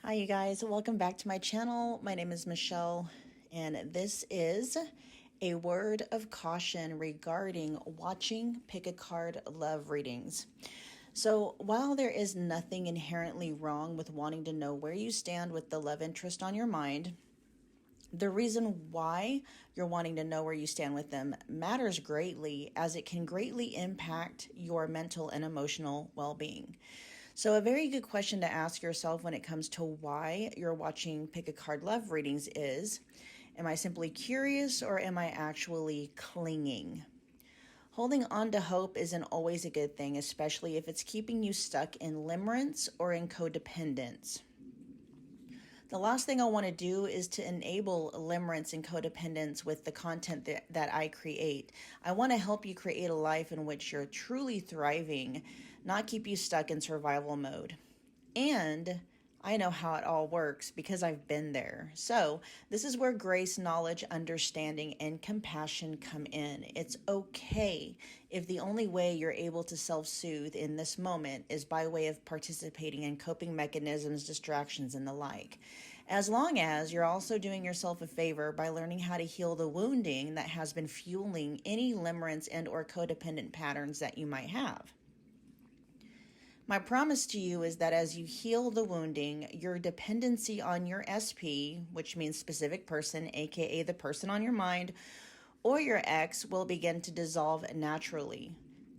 Hi you guys, welcome back to my channel. My name is Michelle and this is a word of caution regarding watching pick a card love readings. So while there is nothing inherently wrong with wanting to know where you stand with the love interest on your mind, the reason why you're wanting to know where you stand with them matters greatly, as it can greatly impact your mental and emotional well-being. So a very good question to ask yourself when it comes to why you're watching pick a card love readings is, am I simply curious or am I actually clinging? Holding on to hope isn't always a good thing, especially if it's keeping you stuck in limerence or in codependence. The last thing I want to do is to enable limerence and codependence with the content that I create. I want to help you create a life in which you're truly thriving, not keep you stuck in survival mode. And I know how it all works because I've been there. So this is where grace, knowledge, understanding, and compassion come in. It's okay if the only way you're able to self-soothe in this moment is by way of participating in coping mechanisms, distractions, and the like. As long as you're also doing yourself a favor by learning how to heal the wounding that has been fueling any limerence and or codependent patterns that you might have. My promise to you is that as you heal the wounding, your dependency on your SP, which means specific person, aka the person on your mind, or your ex, will begin to dissolve naturally,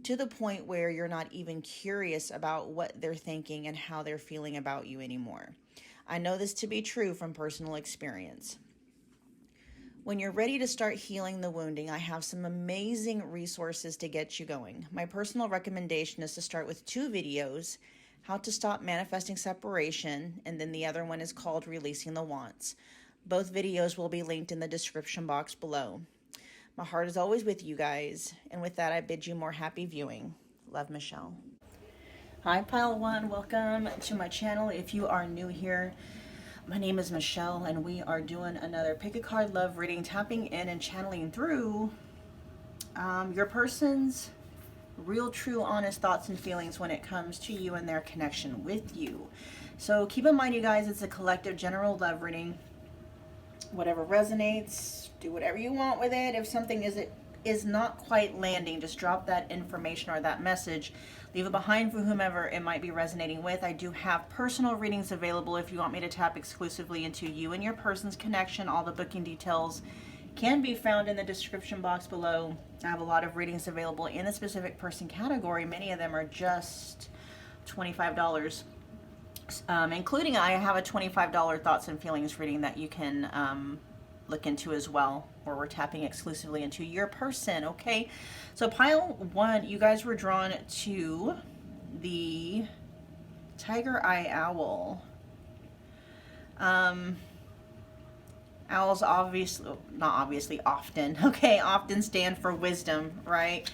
to the point where you're not even curious about what they're thinking and how they're feeling about you anymore. I know this to be true from personal experience. When you're ready to start healing the wounding, I have some amazing resources to get you going. My personal recommendation is to start with 2 videos, how to stop manifesting separation, and then the other one is called Releasing the Wants. Both videos will be linked in the description box below. My heart is always with you guys, and with that I bid you more happy viewing. Love, Michelle. Hi Pile 1, welcome to my channel. If you are new here, my name is Michelle, and we are doing another pick a card love reading, tapping in and channeling through your person's real, true, honest thoughts and feelings when it comes to you and their connection with you. So keep in mind, you guys, it's a collective general love reading. Whatever resonates, do whatever you want with it. If something is not quite landing, just drop that information or that message. Leave it behind for whomever it might be resonating with. I do have personal readings available if you want me to tap exclusively into you and your person's connection. All the booking details can be found in the description box below. I have a lot of readings available in a specific person category. Many of them are just $25. Including I have a $25 thoughts and feelings reading that you can look into as well, where we're tapping exclusively into your person. Okay, so pile 1, you guys were drawn to the tiger eye owl. Owls obviously, not obviously, often, okay, often stand for wisdom, right?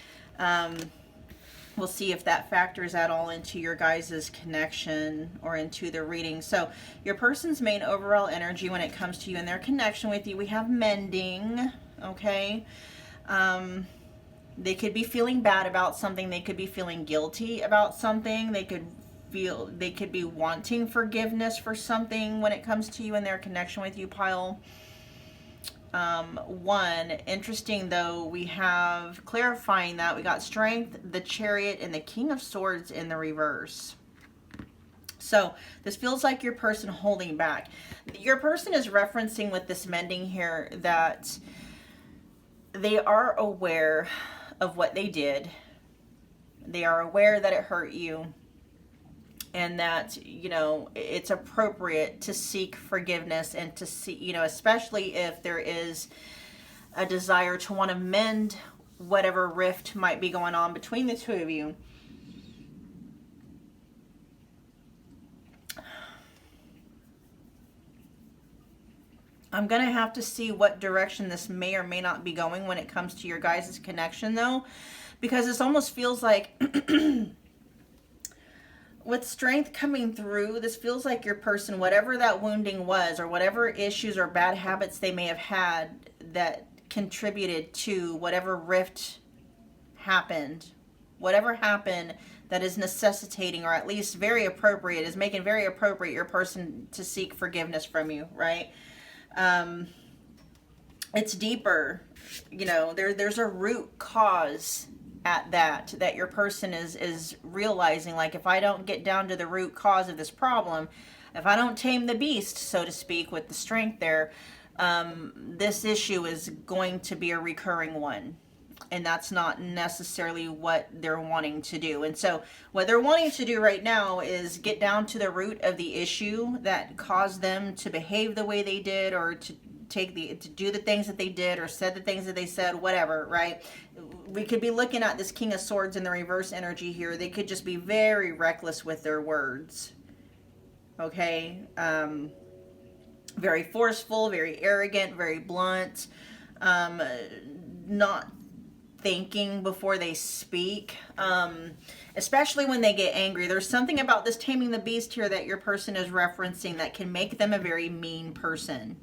We'll see if that factors at all into your guys' connection or into the reading. So your person's main overall energy when it comes to you and their connection with you, we have mending, okay? They could be feeling bad about something. They could be feeling guilty about something. They could be wanting forgiveness for something when it comes to you and their connection with you, pile 1. Interesting though, we have clarifying that we got Strength, the Chariot, and the King of Swords in the reverse. So this feels like your person holding back. Your person is referencing with this mending here that they are aware of what they did. They are aware that it hurt you, and that, you know, it's appropriate to seek forgiveness and to see, you know, especially if there is a desire to want to mend whatever rift might be going on between the two of you. I'm going to have to see what direction this may or may not be going when it comes to your guys' connection though, because this almost feels like with Strength coming through, this feels like your person, whatever that wounding was, or whatever issues or bad habits they may have had that contributed to whatever rift happened, whatever happened that is necessitating, or at least very appropriate, is making very appropriate your person to seek forgiveness from you, right? It's deeper. You know, there's a root cause at that your person is realizing, like, if I don't get down to the root cause of this problem, if I don't tame the beast, so to speak, with the strength there, this issue is going to be a recurring one. And that's not necessarily what they're wanting to do. And so what they're wanting to do right now is get down to the root of the issue that caused them to behave the way they did, or to do the things that they did, or said the things that they said, whatever, right? We could be looking at this King of Swords in the reverse energy here. They could just be very reckless with their words. Okay? Very forceful, very arrogant, very blunt, not thinking before they speak, especially when they get angry. There's something about this taming the beast here that your person is referencing that can make them a very mean person.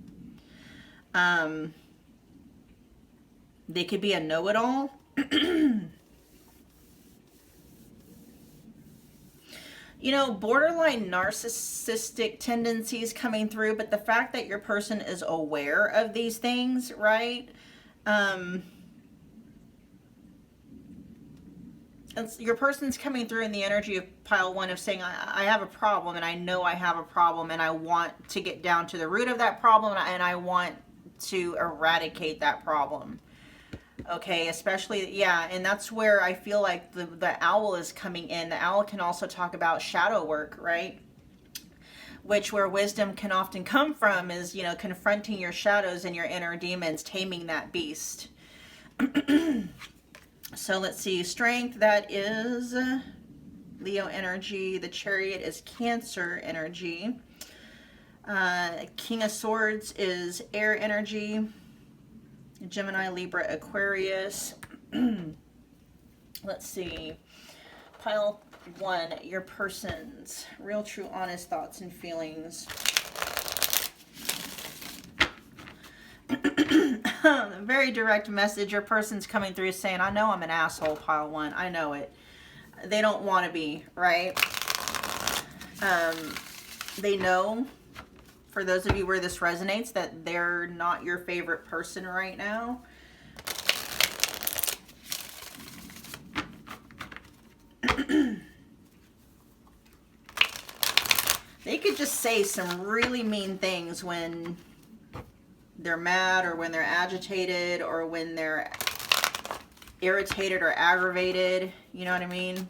They could be a know-it-all. You know, borderline narcissistic tendencies coming through, but the fact that your person is aware of these things, right? Your person's coming through in the energy of pile 1 of saying, I have a problem, and I know I have a problem, and I want to get down to the root of that problem, and I want to eradicate that problem. Okay, especially, yeah, and that's where I feel like the owl is coming in. The owl can also talk about shadow work, right? Which, where wisdom can often come from, is, you know, confronting your shadows and your inner demons, taming that beast. So let's see, strength, that is Leo energy. The Chariot is Cancer energy. King of Swords is air energy. Gemini, Libra, Aquarius. Let's see. Pile 1, your person's real, true, honest thoughts and feelings. Very direct message. Your person's coming through saying, I know I'm an asshole, pile 1. I know it. They don't want to be, right? They know, for those of you where this resonates, that they're not your favorite person right now. They could just say some really mean things when they're mad, or when they're agitated, or when they're irritated or aggravated. You know what I mean?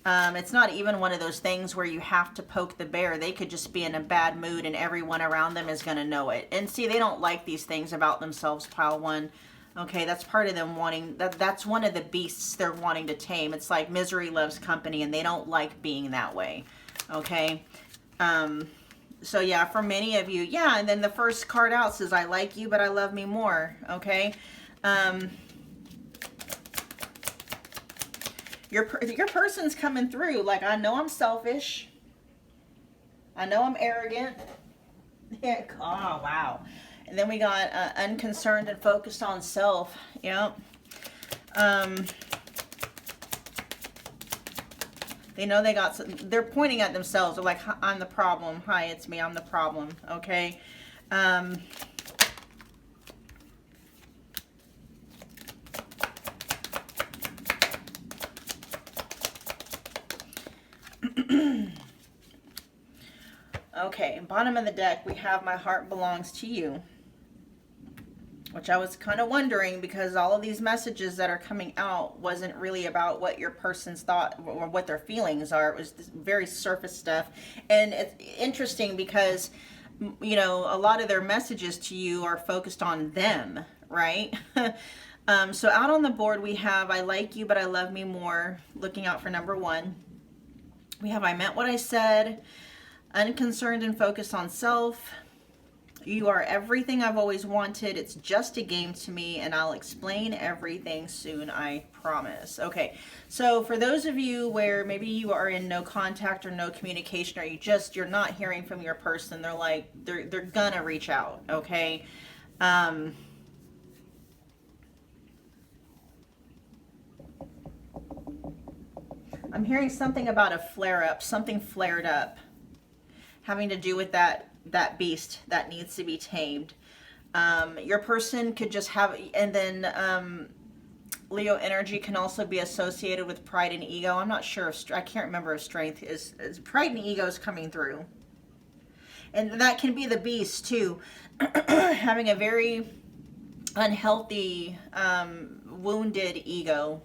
It's not even one of those things where you have to poke the bear. They could just be in a bad mood, and everyone around them is going to know it. And see, they don't like these things about themselves, pile 1. Okay, that's part of them wanting, that's one of the beasts they're wanting to tame. It's like misery loves company, and they don't like being that way. Okay? So yeah, for many of you, yeah, and then the first card out says, I like you, but I love me more. Okay? Your person's coming through like, I know I'm selfish. I know I'm arrogant. Yeah. Oh, wow. And then we got unconcerned and focused on self. Yep. They know they got, they're pointing at themselves. They're like, I'm the problem. Hi, it's me. I'm the problem. Okay. Okay, bottom of the deck, we have my heart belongs to you. Which I was kind of wondering, because all of these messages that are coming out wasn't really about what your person's thought or what their feelings are. It was this very surface stuff. And it's interesting because, you know, a lot of their messages to you are focused on them, right? So out on the board we have, I like you, but I love me more. Looking out for number 1. We have, I meant what I said. Unconcerned and focused on self. You are everything I've always wanted. It's just a game to me, and I'll explain everything soon, I promise. Okay, so for those of you where maybe you are in no contact or no communication, or you're not hearing from your person, they're like, they're gonna reach out, okay? I'm hearing something about a flare-up, something flared up, having to do with that beast that needs to be tamed. Your person could just have, and then Leo energy can also be associated with pride and ego. I'm not sure if, I can't remember if strength is pride and ego is coming through. And that can be the beast too. Having a very unhealthy, wounded ego,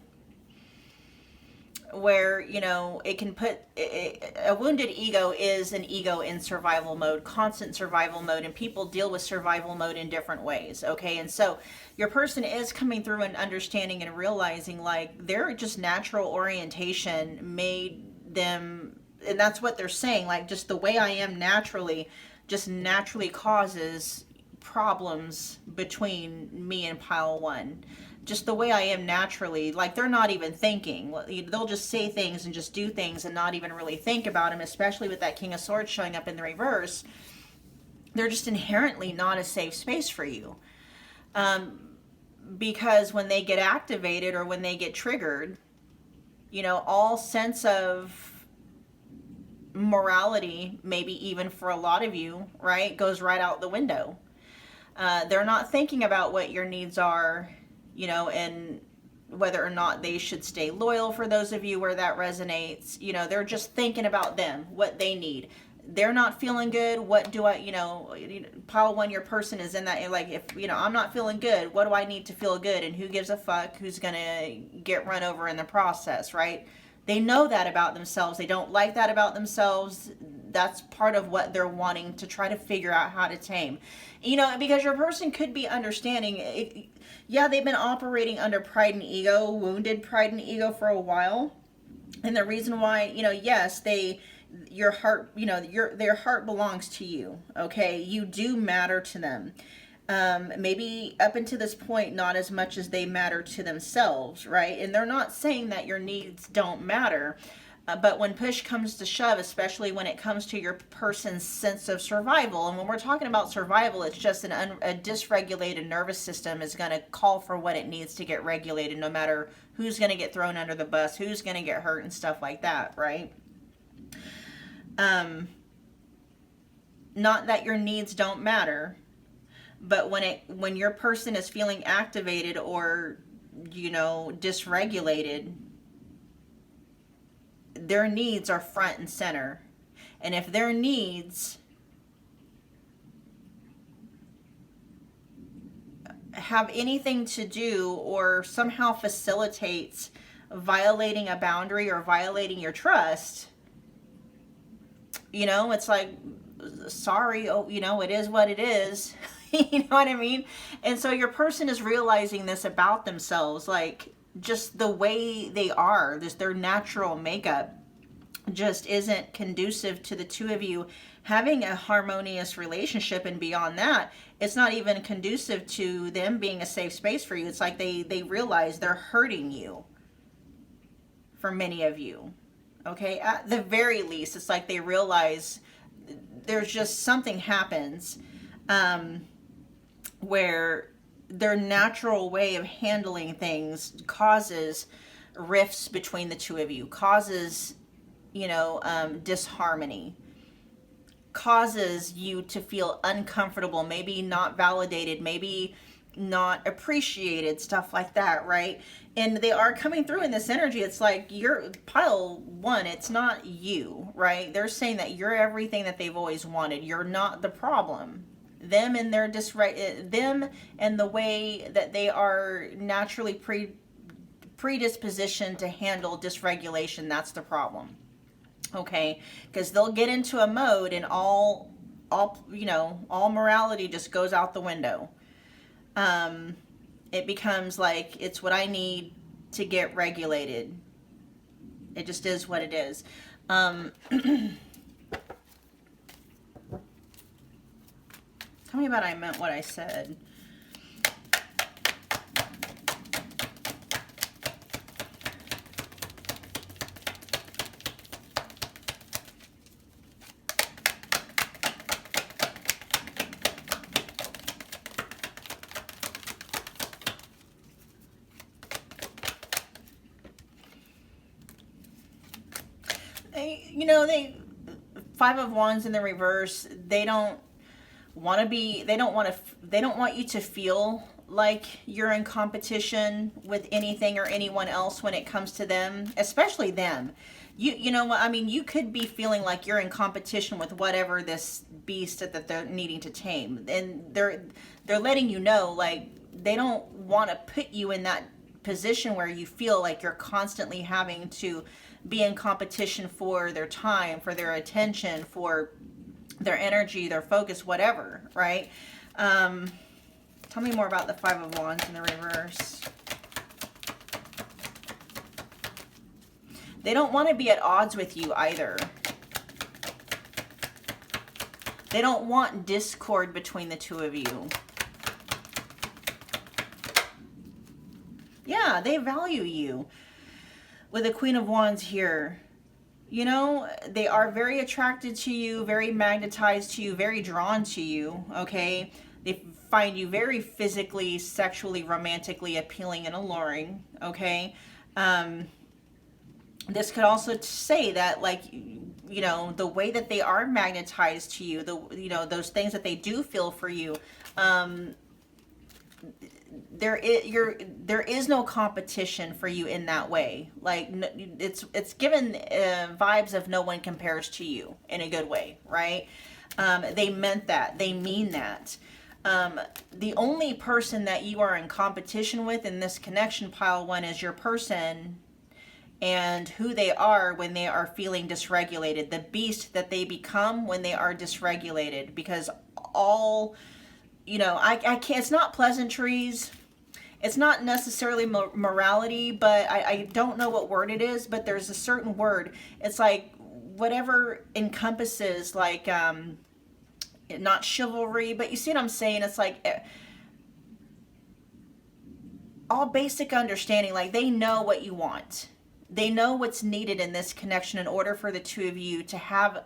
where, you know, it can put, a wounded ego is an ego in survival mode, constant survival mode, and people deal with survival mode in different ways, okay? And so your person is coming through and understanding and realizing, like, their just natural orientation made them, and that's what they're saying, like, just the way I am naturally, just naturally causes problems between me and pile one. Just the way I am naturally, like, they're not even thinking. They'll just say things and just do things and not even really think about them, especially with that King of Swords showing up in the reverse. They're just inherently not a safe space for you. Because when they get activated or when they get triggered, you know, all sense of morality, maybe even for a lot of you, right, goes right out the window. They're not thinking about what your needs are, you know, and whether or not they should stay loyal, for those of you where that resonates. You know, they're just thinking about them, what they need. They're not feeling good. What do I, you know, pile one, your person is in that, like, if, you know, I'm not feeling good, what do I need to feel good? And who gives a fuck who's going to get run over in the process, right? They know that about themselves. They don't like that about themselves. That's part of what they're wanting to try to figure out how to tame. You know, because your person could be understanding, yeah, they've been operating under pride and ego, wounded pride and ego for a while. And the reason why, you know, yes, your heart, you know, their heart belongs to you, okay? You do matter to them. Maybe up until this point, not as much as they matter to themselves, right? And they're not saying that your needs don't matter. But when push comes to shove, especially when it comes to your person's sense of survival, and when we're talking about survival, it's just a dysregulated nervous system is going to call for what it needs to get regulated, no matter who's going to get thrown under the bus, who's going to get hurt, and stuff like that, right? Not that your needs don't matter, but when your person is feeling activated or, you know, dysregulated, their needs are front and center. And if their needs have anything to do or somehow facilitates violating a boundary or violating your trust, you know, it's like, sorry, oh, you know, it is what it is. You know what I mean? And so your person is realizing this about themselves, like, just the way they are, their natural makeup just isn't conducive to the two of you having a harmonious relationship. And beyond that, it's not even conducive to them being a safe space for you. It's like they realize they're hurting you, for many of you, okay? At the very least, it's like they realize there's just something happens where their natural way of handling things causes rifts between the two of you, causes, you know, disharmony, causes you to feel uncomfortable, maybe not validated, maybe not appreciated, stuff like that, right? And they are coming through in this energy. It's like, you're pile one, it's not you, right? They're saying that you're everything that they've always wanted. You're not the problem. Them and their them and the way that they are naturally predispositioned to handle dysregulation, that's the problem. Okay, because they'll get into a mode and all you know, all morality just goes out the window. It becomes like, it's what I need to get regulated. It just is what it is. Tell me about I meant what I said. they Five of Wands in the reverse, they don't want you to feel like you're in competition with anything or anyone else when it comes to them, especially them. You know what I mean? You could be feeling like you're in competition with whatever this beast that they're needing to tame, and they're letting you know, like, they don't want to put you in that position where you feel like you're constantly having to be in competition for their time, for their attention, for their energy, their focus, whatever, right? Tell me more about the Five of Wands in the reverse. They don't want to be at odds with you either. They don't want discord between the two of you. Yeah, they value you. With the Queen of Wands here, you know, they are very attracted to you, very magnetized to you, very drawn to you, okay? They find you very physically, sexually, romantically appealing and alluring, okay? This could also say that, like, you know, the way that they are magnetized to you, those things that they do feel for you, there is no competition for you in that way. Like, it's given vibes of no one compares to you in a good way, right? They meant that. They mean that. The only person that you are in competition with in this connection, pile one, is your person and who they are when they are feeling dysregulated, the beast that they become when they are dysregulated. Because all, you know, I can't, it's not pleasantries, it's not necessarily morality, but I don't know what word it is, but there's a certain word. It's like whatever encompasses, like, not chivalry, but you see what I'm saying? It's like all basic understanding. Like, they know what you want. They know what's needed in this connection in order for the two of you to have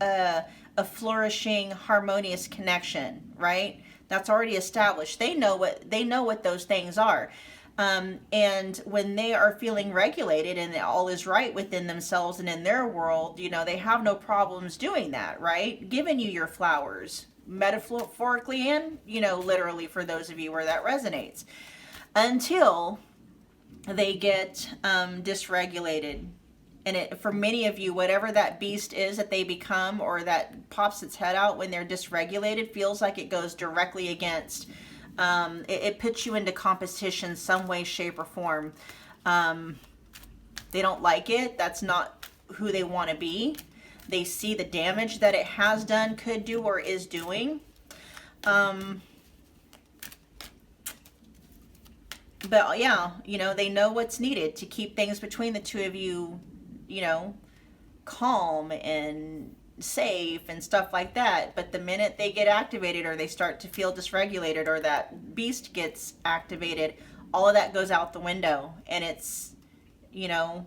a flourishing, harmonious connection, right? That's already established. They know what those things are. And when they are feeling regulated and all is right within themselves and in their world, you know, they have no problems doing that, right? Giving you your flowers, metaphorically and, you know, literally, for those of you where that resonates, until they get dysregulated. And for many of you, whatever that beast is that they become or that pops its head out when they're dysregulated feels like it goes directly against. It puts you into competition some way, shape, or form. They don't like it. That's not who they want to be. They see the damage that it has done, could do, or is doing. But yeah, you know, they know what's needed to keep things between the two of you, you know, calm and safe and stuff like that. But the minute they get activated or they start to feel dysregulated or that beast gets activated, all of that goes out the window. And it's, you know,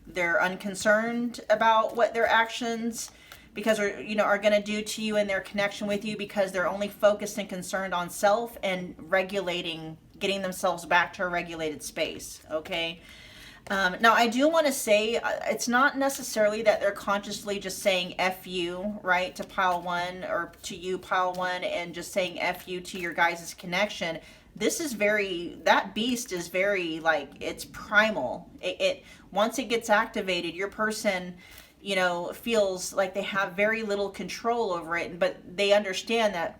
they're unconcerned about what their actions are going to do to you and their connection with you, because they're only focused and concerned on self and regulating, getting themselves back to a regulated space. Okay. Now, I do want to say, it's not necessarily that they're consciously just saying F you, right, to pile one, or to you, pile one, and just saying F you to your guys' connection. This is that beast is very, like, it's primal. It once it gets activated, your person, you know, feels like they have very little control over it, but they understand that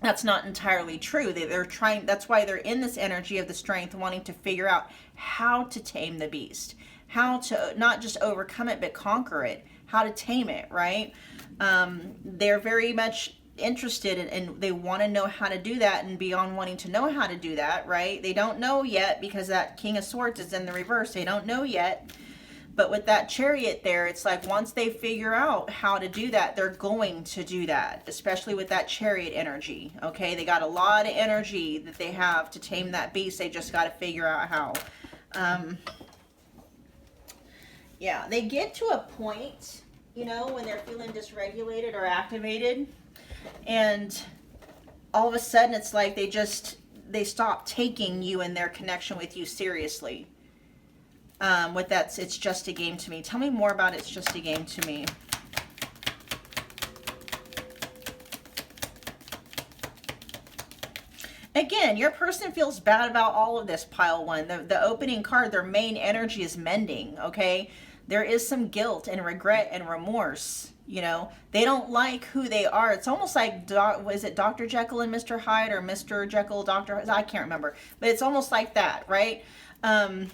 that's not entirely true. They're trying, that's why they're in this energy of the strength, wanting to figure out how to tame the beast, how to not just overcome it, but conquer it, how to tame it, right? They're very much interested in, and they want to know how to do that, and beyond wanting to know how to do that, right? They don't know yet, because that King of Swords is in the reverse. They don't know yet. But with that Chariot there, it's like once they figure out how to do that, they're going to do that, especially with that Chariot energy, okay? They got a lot of energy that they have to tame that beast. They just got to figure out how. Yeah, they get to a point, you know, when they're feeling dysregulated or activated, and all of a sudden it's like they stop taking you and their connection with you seriously. With that, it's just a game to me. Tell me more about it's just a game to me. Again, your person feels bad about all of this, pile one. The opening card, their main energy is mending, okay? There is some guilt and regret and remorse, you know? They don't like who they are. It's almost like, was it Dr. Jekyll and Mr. Hyde, or Mr. Jekyll, Dr. Hyde? I can't remember. But it's almost like that, right? They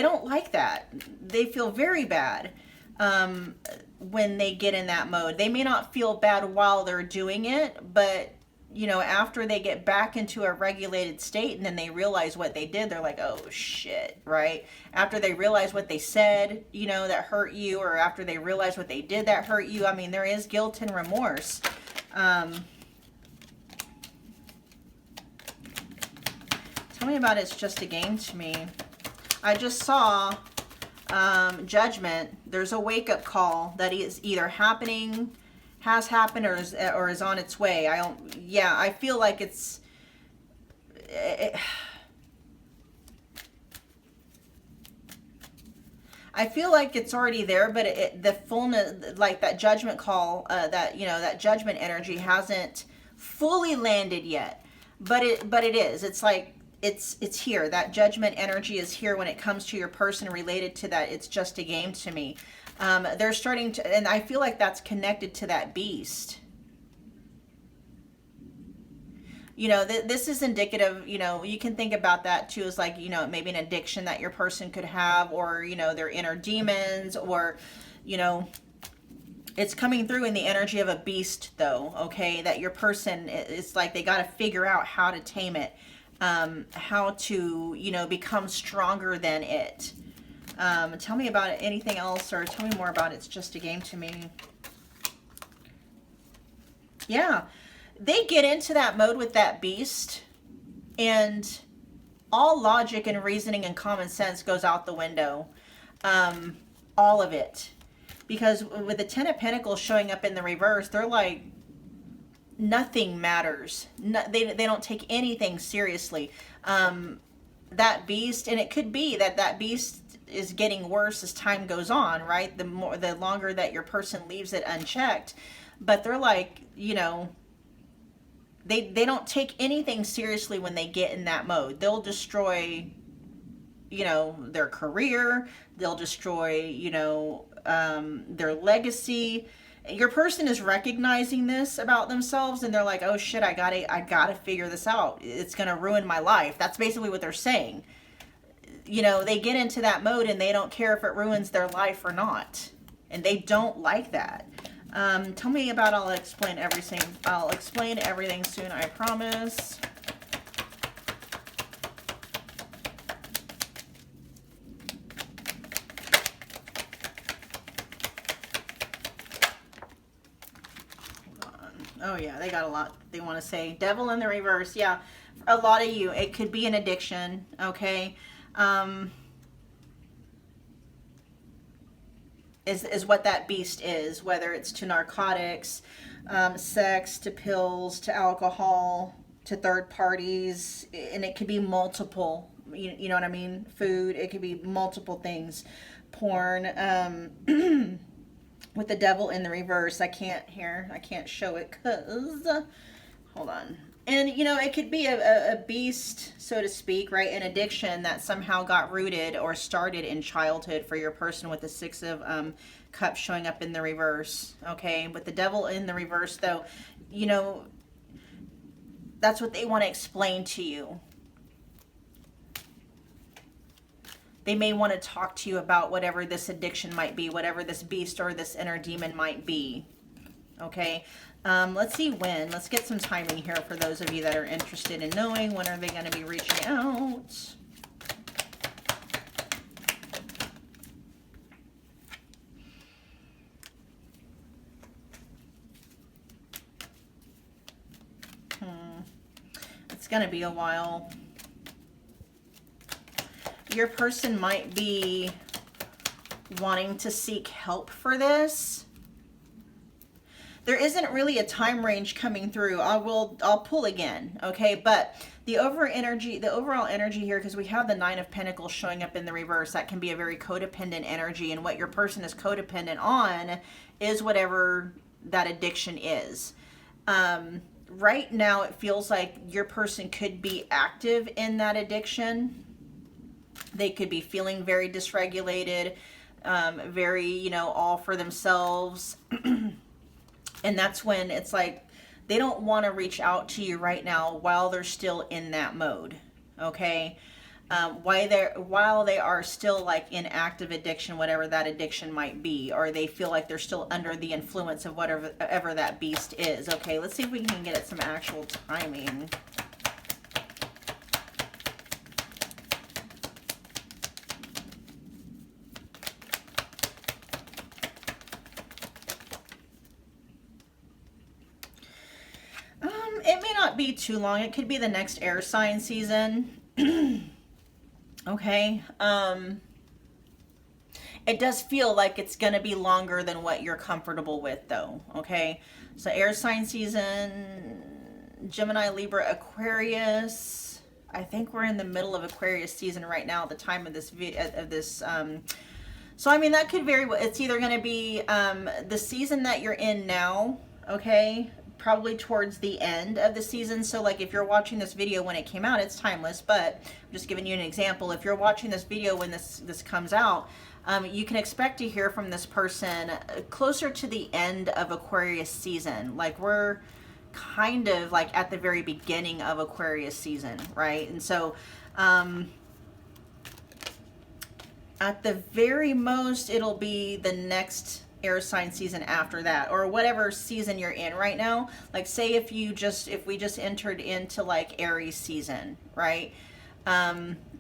don't like that. They feel very bad when they get in that mode. They may not feel bad while they're doing it, but you know, after they get back into a regulated state and then they realize what they did, they're like, oh shit, right? After they realize what they said, you know, that hurt you, or after they realize what they did that hurt you, I mean, there is guilt and remorse. Tell me about it's just a game to me. I just saw judgment. There's a wake-up call that is either happening, has happened, or is on its way. I feel like I feel like it's already there, but the fullness, like that judgment call, that, you know, that judgment energy hasn't fully landed yet, but it is. It's like, it's here. That judgment energy is here when it comes to your person related to that. It's just a game to me. They're starting to, and I feel like that's connected to that beast. You know, this is indicative, you know, you can think about that too as like, you know, maybe an addiction that your person could have, or, you know, their inner demons, or, you know, it's coming through in the energy of a beast though, okay, that your person, it's like they got to figure out how to tame it, how to, you know, become stronger than it. Tell me about it, anything else, or tell me more about it's just a game to me. Yeah, they get into that mode with that beast, and all logic and reasoning and common sense goes out the window. All of it. Because with the Ten of Pentacles showing up in the reverse, they're like, nothing matters. No, they don't take anything seriously. That beast, and it could be that beast is getting worse as time goes on, right? The longer that your person leaves it unchecked. But they're like, you know, they don't take anything seriously when they get in that mode. They'll destroy, you know, their career. They'll destroy, you know, their legacy. Your person is recognizing this about themselves, and they're like, oh shit, I gotta figure this out. It's gonna ruin my life. That's basically what they're saying. You know, they get into that mode and they don't care if it ruins their life or not. And they don't like that. Tell me about, I'll explain everything soon, I promise. Hold on. Oh yeah, they got a lot they want to say. Devil in the reverse. Yeah, a lot of you, it could be an addiction, okay? Is what that beast is, whether it's to narcotics, sex, to pills, to alcohol, to third parties, and it could be multiple, you know what I mean? Food, it could be multiple things. Porn, with the devil in the reverse. I can't show it because, hold on. And, you know, it could be a beast, so to speak, right? An addiction that somehow got rooted or started in childhood for your person, with the Six of Cups showing up in the reverse, okay? With the devil in the reverse, though, you know, that's what they want to explain to you. They may want to talk to you about whatever this addiction might be, whatever this beast or this inner demon might be, okay? Let's see when. Let's get some timing here for those of you that are interested in knowing when are they going to be reaching out. It's going to be a while. Your person might be wanting to seek help for this. there isn't really a time range coming through. I'll pull again, okay? But the overall energy here, because we have the Nine of Pentacles showing up in the reverse, that can be a very codependent energy, and what your person is codependent on is whatever that addiction is. Right now, it feels like your person could be active in that addiction. They could be feeling very dysregulated, very, you know, all for themselves. And that's when it's like they don't want to reach out to you right now while they're still in that mode, okay? While they are still like in active addiction, whatever that addiction might be, or they feel like they're still under the influence of whatever that beast is. Okay, let's see if we can get at some actual timing. It may not be too long. It could be the next air sign season. Okay. It does feel like it's going to be longer than what you're comfortable with, though. Okay. So air sign season, Gemini, Libra, Aquarius. I think we're in the middle of Aquarius season right now at the time of this so I mean, that could very well, it's either going to be the season that you're in now, okay, probably towards the end of the season. So like if you're watching this video when it came out, it's timeless, but I'm just giving you an example. If you're watching this video when this comes out, you can expect to hear from this person closer to the end of Aquarius season. Like we're kind of like at the very beginning of Aquarius season, right? And so at the very most, it'll be the next air sign season after that, or whatever season you're in right now. Like say if we just entered into like Aries season, right?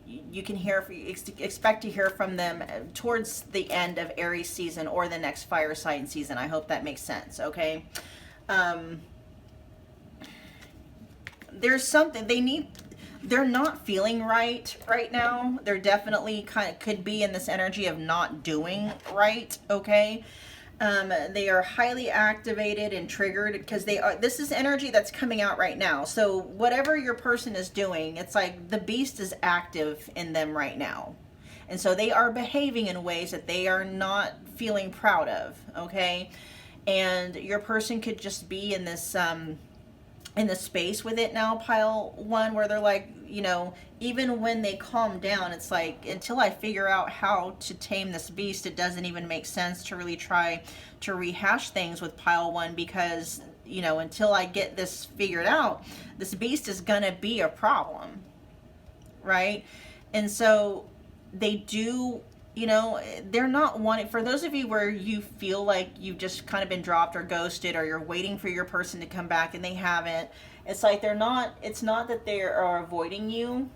You can expect to hear from them towards the end of Aries season or the next fire sign season. I hope that makes sense. Okay. There's something they're not feeling right now. They're definitely could be in this energy of not doing right. Okay. They are highly activated and triggered because this is energy that's coming out right now. So whatever your person is doing, it's like the beast is active in them right now. And so they are behaving in ways that they are not feeling proud of, okay? And your person could just be in this in the space with it now, pile one, where they're like, you know, even when they calm down, it's like, until I figure out how to tame this beast, it doesn't even make sense to really try to rehash things with pile one, because, you know, until I get this figured out, this beast is gonna be a problem, right? And so they do, you know, they're not wanting, for those of you where you feel like you've just kind of been dropped or ghosted, or you're waiting for your person to come back and they haven't, it's like they're not, it's not that they are avoiding you.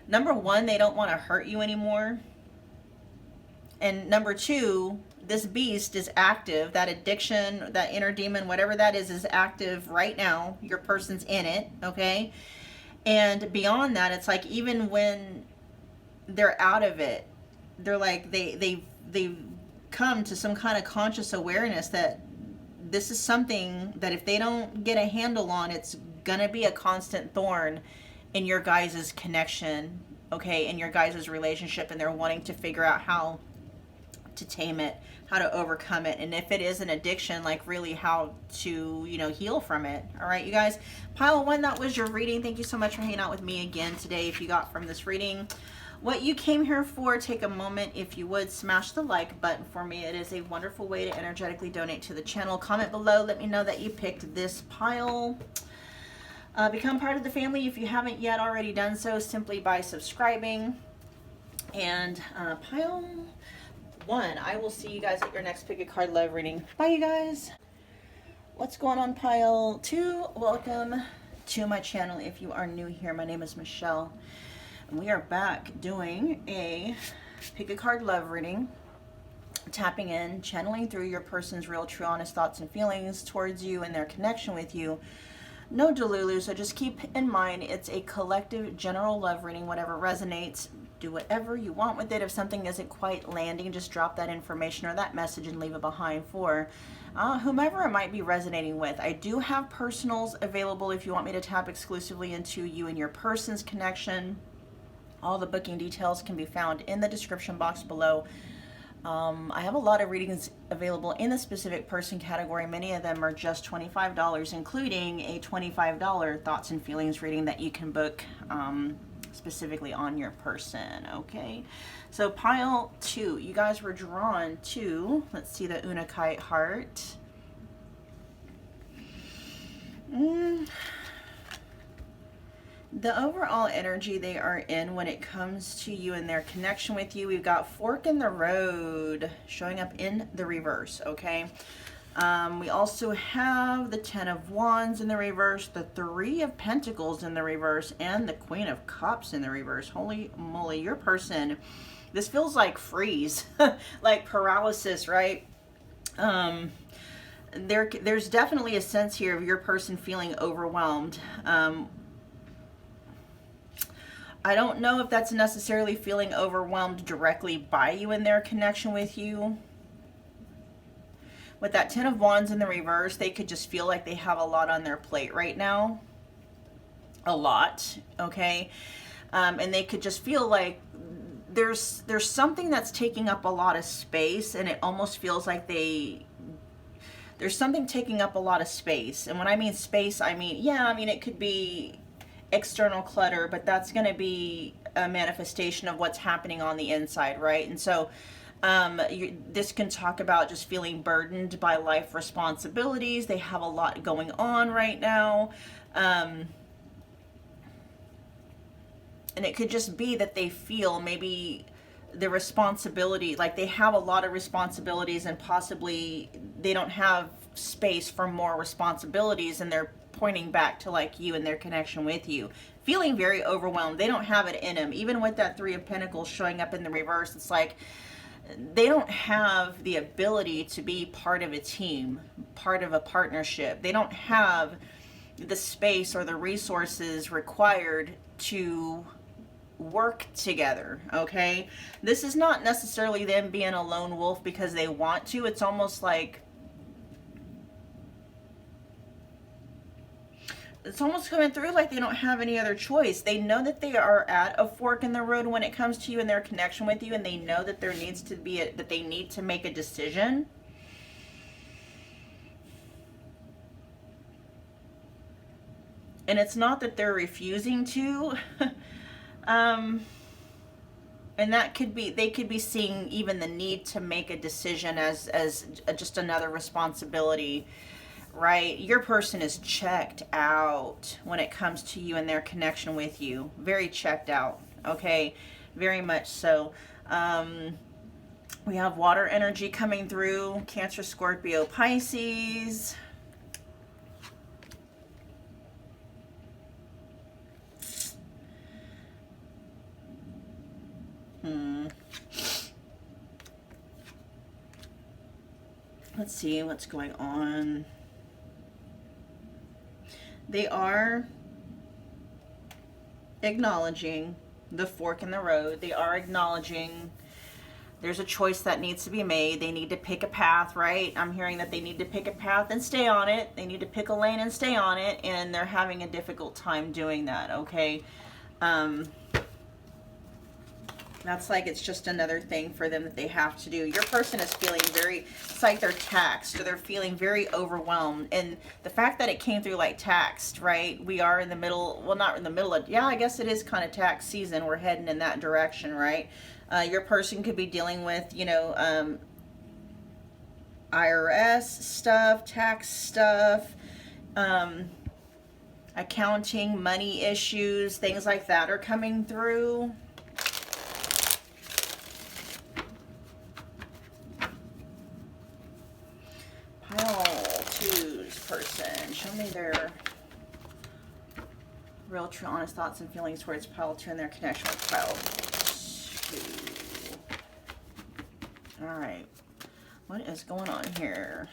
Number one, they don't want to hurt you anymore. And number two, this beast is active. That addiction, that inner demon, whatever that is active right now. Your person's in it, okay? And beyond that, it's like even when they're out of it, they're like they've come to some kind of conscious awareness that this is something that if they don't get a handle on, it's gonna be a constant thorn in your guys' connection, okay, in your guys' relationship, and they're wanting to figure out how to tame it, how to overcome it, and if it is an addiction, like really how to, you know, heal from it. All right, you guys, pile one, that was your reading. Thank you so much for hanging out with me again today. If you got from this reading what you came here for, take a moment, if you would, smash the like button for me. It is a wonderful way to energetically donate to the channel. Comment below, let me know that you picked this pile. Become part of the family if you haven't yet already done so, simply by subscribing. And pile one, I will see you guys at your next pick a card love reading. Bye, you guys. What's going on, pile two? Welcome to my channel. If you are new here, my name is Michelle. We are back doing a pick a card love reading, tapping in, channeling through your person's real, true, honest thoughts and feelings towards you and their connection with you. No delulu, so just keep in mind it's a collective general love reading. Whatever resonates, do whatever you want with it. If something isn't quite landing, just drop that information or that message and leave it behind for whomever it might be resonating with. I do have personals available if you want me to tap exclusively into you and your person's connection. All the booking details can be found in the description box below. I have a lot of readings available in the specific person category. Many of them are just $25, including a $25 thoughts and feelings reading that you can book specifically on your person. Okay, so pile 2, you guys were drawn to, let's see, the Unakite heart. The overall energy they are in when it comes to you and their connection with you, we've got fork in the road showing up in the reverse, okay? We also have the 10 of Wands in the reverse, the 3 of Pentacles in the reverse, and the Queen of Cups in the reverse. Holy moly, your person, this feels like freeze, like paralysis, right? There's definitely a sense here of your person feeling overwhelmed. I don't know if that's necessarily feeling overwhelmed directly by you and their connection with you. With that 10 of Wands in the reverse, they could just feel like they have a lot on their plate right now. A lot, okay? And they could just feel like there's something that's taking up a lot of space, and it almost feels like there's something taking up a lot of space. And when I mean space, I mean, yeah, I mean, it could be external clutter, but that's going to be a manifestation of what's happening on the inside, right? And so this can talk about just feeling burdened by life responsibilities. They have a lot going on right now. And it could just be that they feel maybe the responsibility, like they have a lot of responsibilities and possibly they don't have space for more responsibilities, and they're pointing back to like you and their connection with you, feeling very overwhelmed. They don't have it in them. Even with that 3 of Pentacles showing up in the reverse, it's like they don't have the ability to be part of a team, part of a partnership. They don't have the space or the resources required to work together, okay? This is not necessarily them being a lone wolf because they want to. It's almost like it's almost coming through like they don't have any other choice. They know that they are at a fork in the road when it comes to you and their connection with you, and they know that there needs to be that they need to make a decision. And it's not that they're refusing to. And that could be, they could be seeing even the need to make a decision as just another responsibility. Right? Your person is checked out when it comes to you and their connection with you. Very checked out. Okay? Very much so. We have water energy coming through. Cancer, Scorpio, Pisces. Let's see what's going on. They are acknowledging the fork in the road. They are acknowledging there's a choice that needs to be made. They need to pick a path, right? I'm hearing that they need to pick a path and stay on it. They need to pick a lane and stay on it, and they're having a difficult time doing that, okay? That's like it's just another thing for them that they have to do. Your person is feeling very, it's like they're taxed, or they're feeling very overwhelmed. And the fact that it came through like taxed, right? We are in the middle, well, not in the middle of, yeah, I guess it is kind of tax season. We're heading in that direction, right? Your person could be dealing with, you know, IRS stuff, tax stuff, accounting, money issues, things like that are coming through. Pile 2's person. Show me their real, true, honest thoughts and feelings towards pile 2 and their connection with pile 2. All right. What is going on here?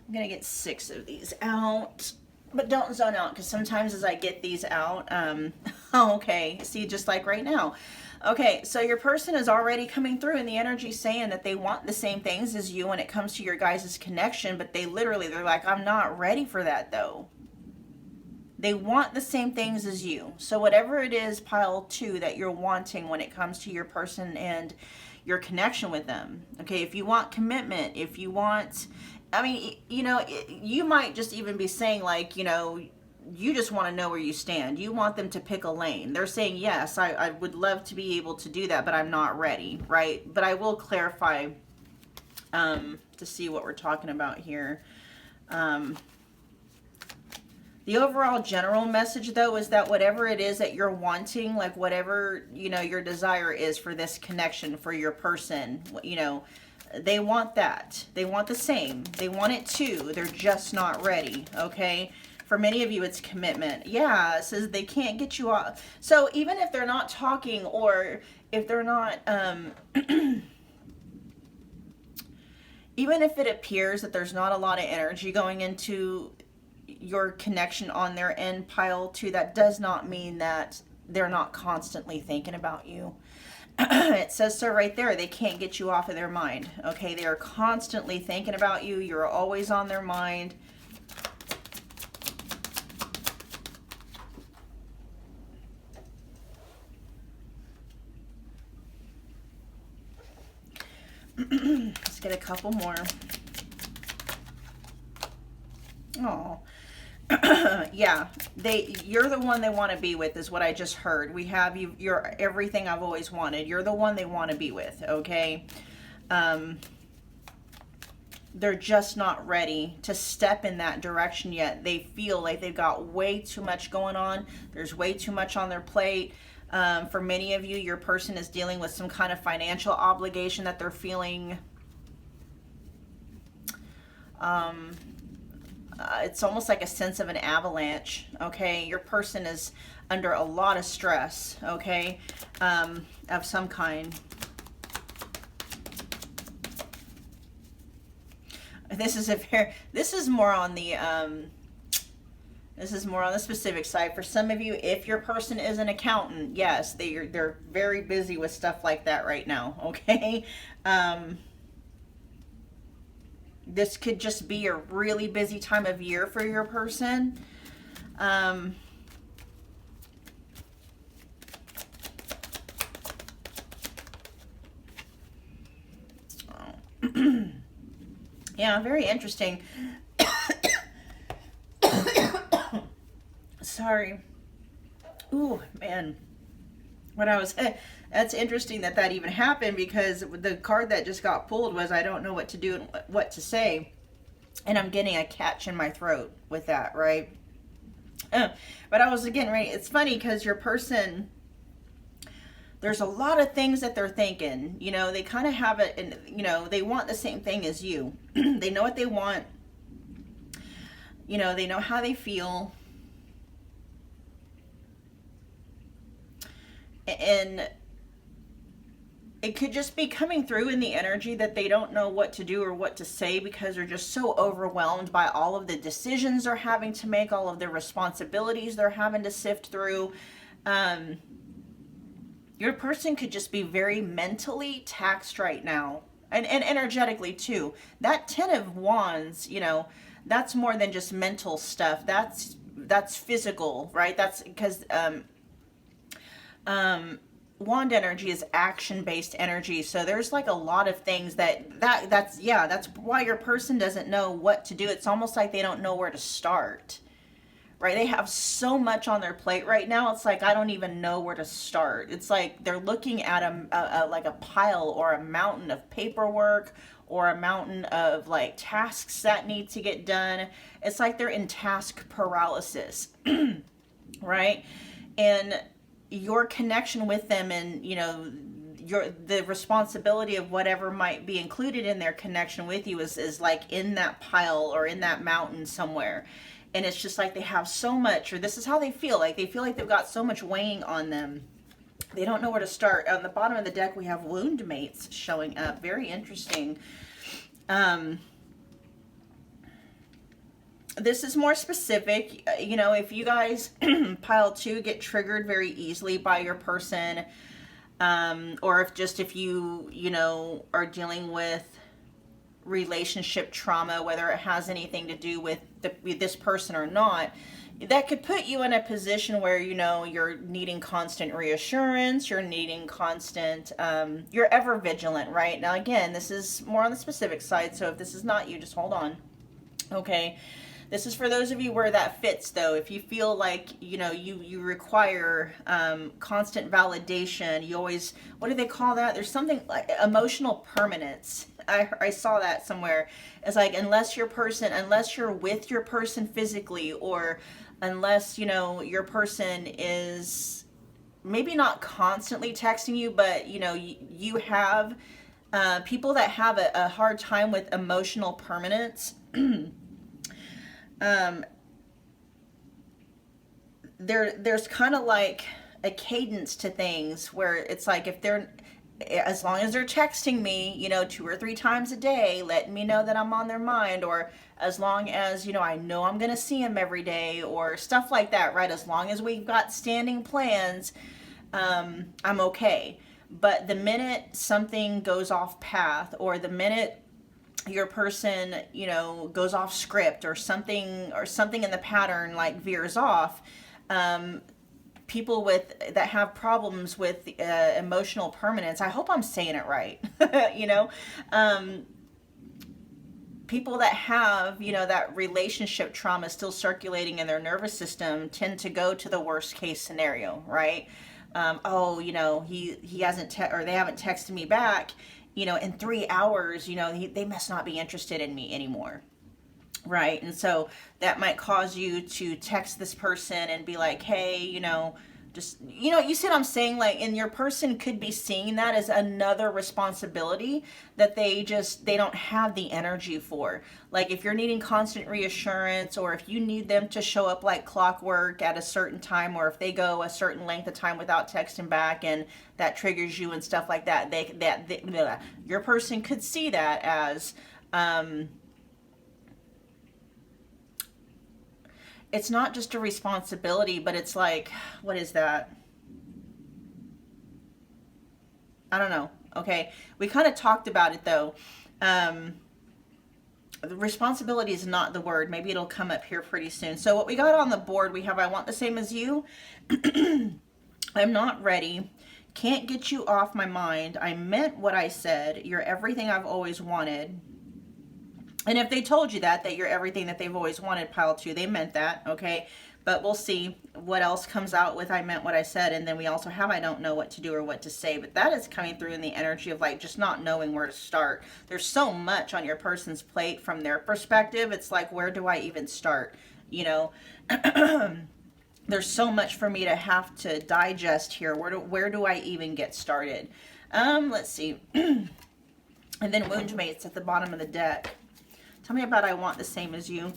I'm going to get 6 of these out. But don't zone out, because sometimes as I get these out, oh, okay, see, just like right now. Okay, so your person is already coming through in the energy saying that they want the same things as you when it comes to your guys' connection, but they're like, I'm not ready for that though. They want the same things as you. So whatever it is, pile 2, that you're wanting when it comes to your person and your connection with them. Okay, if you want commitment, if you want, I mean, you know, you might just even be saying like, you know, you just want to know where you stand. You want them to pick a lane. They're saying, yes, I would love to be able to do that, but I'm not ready, right? But I will clarify to see what we're talking about here. The overall general message, though, is that whatever it is that you're wanting, like whatever, you know, your desire is for this connection, for your person, you know, they want that. They want the same. They want it too. They're just not ready, okay? For many of you, it's commitment. Yeah, it says they can't get you off. So even if they're not talking, or if they're not, even if it appears that there's not a lot of energy going into your connection on their end, pile 2, that does not mean that they're not constantly thinking about you. It says so right there. They can't get you off of their mind. Okay, they are constantly thinking about you. You're always on their mind. Let's get a couple more. Oh. Yeah, you're the one they want to be with, is what I just heard. We have you, you're everything I've always wanted. You're the one they want to be with, okay? They're just not ready to step in that direction yet. They feel like they've got way too much going on. There's way too much on their plate. For many of you, your person is dealing with some kind of financial obligation that they're feeling. It's almost like a sense of an avalanche, okay? Your person is under a lot of stress, okay, of some kind. This is more on the specific side. For some of you, if your person is an accountant, yes, they're very busy with stuff like that right now, okay? This could just be a really busy time of year for your person. Yeah, very interesting. Sorry. Ooh, man. That's interesting that even happened, because the card that just got pulled was, I don't know what to do and what to say. And I'm getting a catch in my throat with that, right? But I was, again, right, it's funny because your person, there's a lot of things that they're thinking. You know, they kind of have it, and, you know, they want the same thing as you. They know what they want. You know, they know how they feel. And it could just be coming through in the energy that they don't know what to do or what to say, because they're just so overwhelmed by all of the decisions they're having to make, all of the responsibilities they're having to sift through. Your person could just be very mentally taxed right now, and energetically too. That 10 of Wands, you know, that's more than just mental stuff. That's physical, right? That's because wand energy is action-based energy, so there's like a lot of things that's why your person doesn't know what to do. It's almost like they don't know where to start, right? They have so much on their plate right now. It's like, I don't even know where to start. It's like they're looking at like a pile or a mountain of paperwork, or a mountain of like tasks that need to get done. It's like they're in task paralysis. Right? And your connection with them, and, you know, the responsibility of whatever might be included in their connection with you is like in that pile or in that mountain somewhere. And it's just like they have so much, or this is how they feel. Like they feel like they've got so much weighing on them. They don't know where to start. On the bottom of the deck, we have wound mates showing up. Very interesting. This is more specific. You know, if you guys, pile 2, get triggered very easily by your person, or if you know, are dealing with relationship trauma, whether it has anything to do with this person or not, that could put you in a position where, you know, you're needing constant reassurance, you're needing constant, you're ever vigilant, right? Now, again, this is more on the specific side, so if this is not you, just hold on. Okay, this is for those of you where that fits, though. If you feel like, you know, you require constant validation, you always, what do they call that? There's something like emotional permanence. I saw that somewhere. It's like, unless you're with your person physically, or unless, you know, your person is maybe not constantly texting you, but, you know, you have people that have a hard time with emotional permanence. There's kind of like a cadence to things where it's like, if they're, as long as they're texting me, you know, 2 or 3 times a day, letting me know that I'm on their mind, or as long as, you know I'm going to see them every day, or stuff like that, right? As long as we've got standing plans, I'm okay. But the minute something goes off path, or the minute your person, you know, goes off script, or something in the pattern like veers off, people that have problems with emotional permanence, I hope I'm saying it right, you know, people that have, you know, that relationship trauma still circulating in their nervous system tend to go to the worst case scenario, right? Oh, you know, he hasn't or they haven't texted me back, you know, in 3 hours, you know, they must not be interested in me anymore. Right. And so that might cause you to text this person and be like, hey, you know, just, you know, you see what I'm saying? Like, and your person could be seeing that as another responsibility that they don't have the energy for. Like, if you're needing constant reassurance, or if you need them to show up like clockwork at a certain time, or if they go a certain length of time without texting back and that triggers you and stuff like that, your person could see that as, it's not just a responsibility, but it's like, what is that? I don't know. Okay. We kind of talked about it, though. The responsibility is not the word. Maybe it'll come up here pretty soon. So what we got on the board, we have, I want the same as you. I'm not ready. Can't get you off my mind. I meant what I said. You're everything I've always wanted. And if they told you that you're everything that they've always wanted, pile 2, they meant that, okay? But we'll see what else comes out with I meant what I said. And then we also have I don't know what to do or what to say. But that is coming through in the energy of like just not knowing where to start. There's so much on your person's plate from their perspective. It's like, where do I even start? You know, there's so much for me to have to digest here. Where do I even get started? Let's see. And then Wound Mates at the bottom of the deck. Tell me about I want the same as you.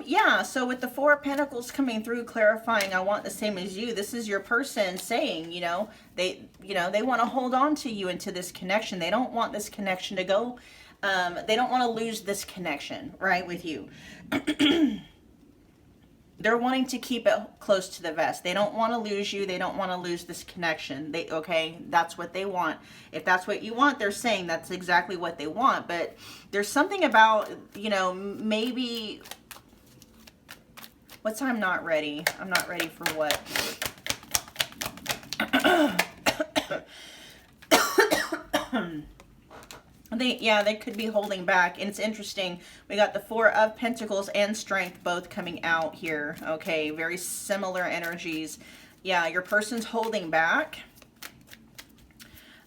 Yeah, so with the 4 of Pentacles coming through, clarifying I want the same as you, this is your person saying, you know, they want to hold on to you into this connection. They don't want this connection to go. They don't want to lose this connection, right, with you. They're wanting to keep it close to the vest. They don't want to lose you. They don't want to lose this connection. Okay, that's what they want. If that's what you want, they're saying that's exactly what they want. But there's something about, you know, maybe, what's I'm not ready? I'm not ready for what? They could be holding back. And it's interesting. We got the 4 of Pentacles and Strength both coming out here. Okay, very similar energies. Yeah, your person's holding back.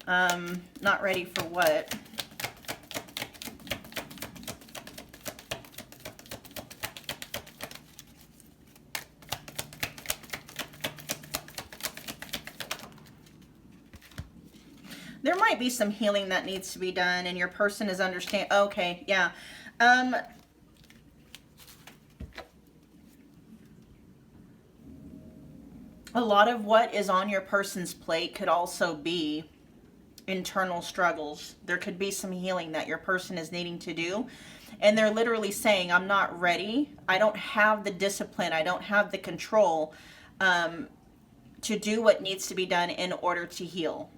Not ready for what? There might be some healing that needs to be done, and your person is okay, yeah. A lot of what is on your person's plate could also be internal struggles. There could be some healing that your person is needing to do. And they're literally saying, I'm not ready. I don't have the discipline. I don't have the control to do what needs to be done in order to heal.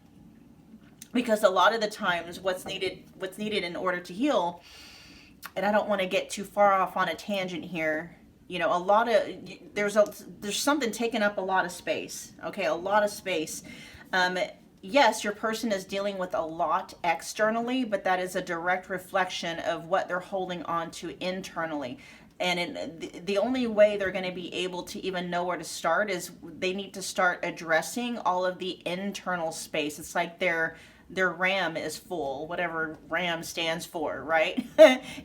Because a lot of the times what's needed in order to heal, and I don't want to get too far off on a tangent here, you know, there's something taking up a lot of space. Okay, a lot of space. Yes, your person is dealing with a lot externally, but that is a direct reflection of what they're holding on to internally. And the only way they're going to be able to even know where to start is they need to start addressing all of the internal space. It's like their RAM is full, whatever RAM stands for, right?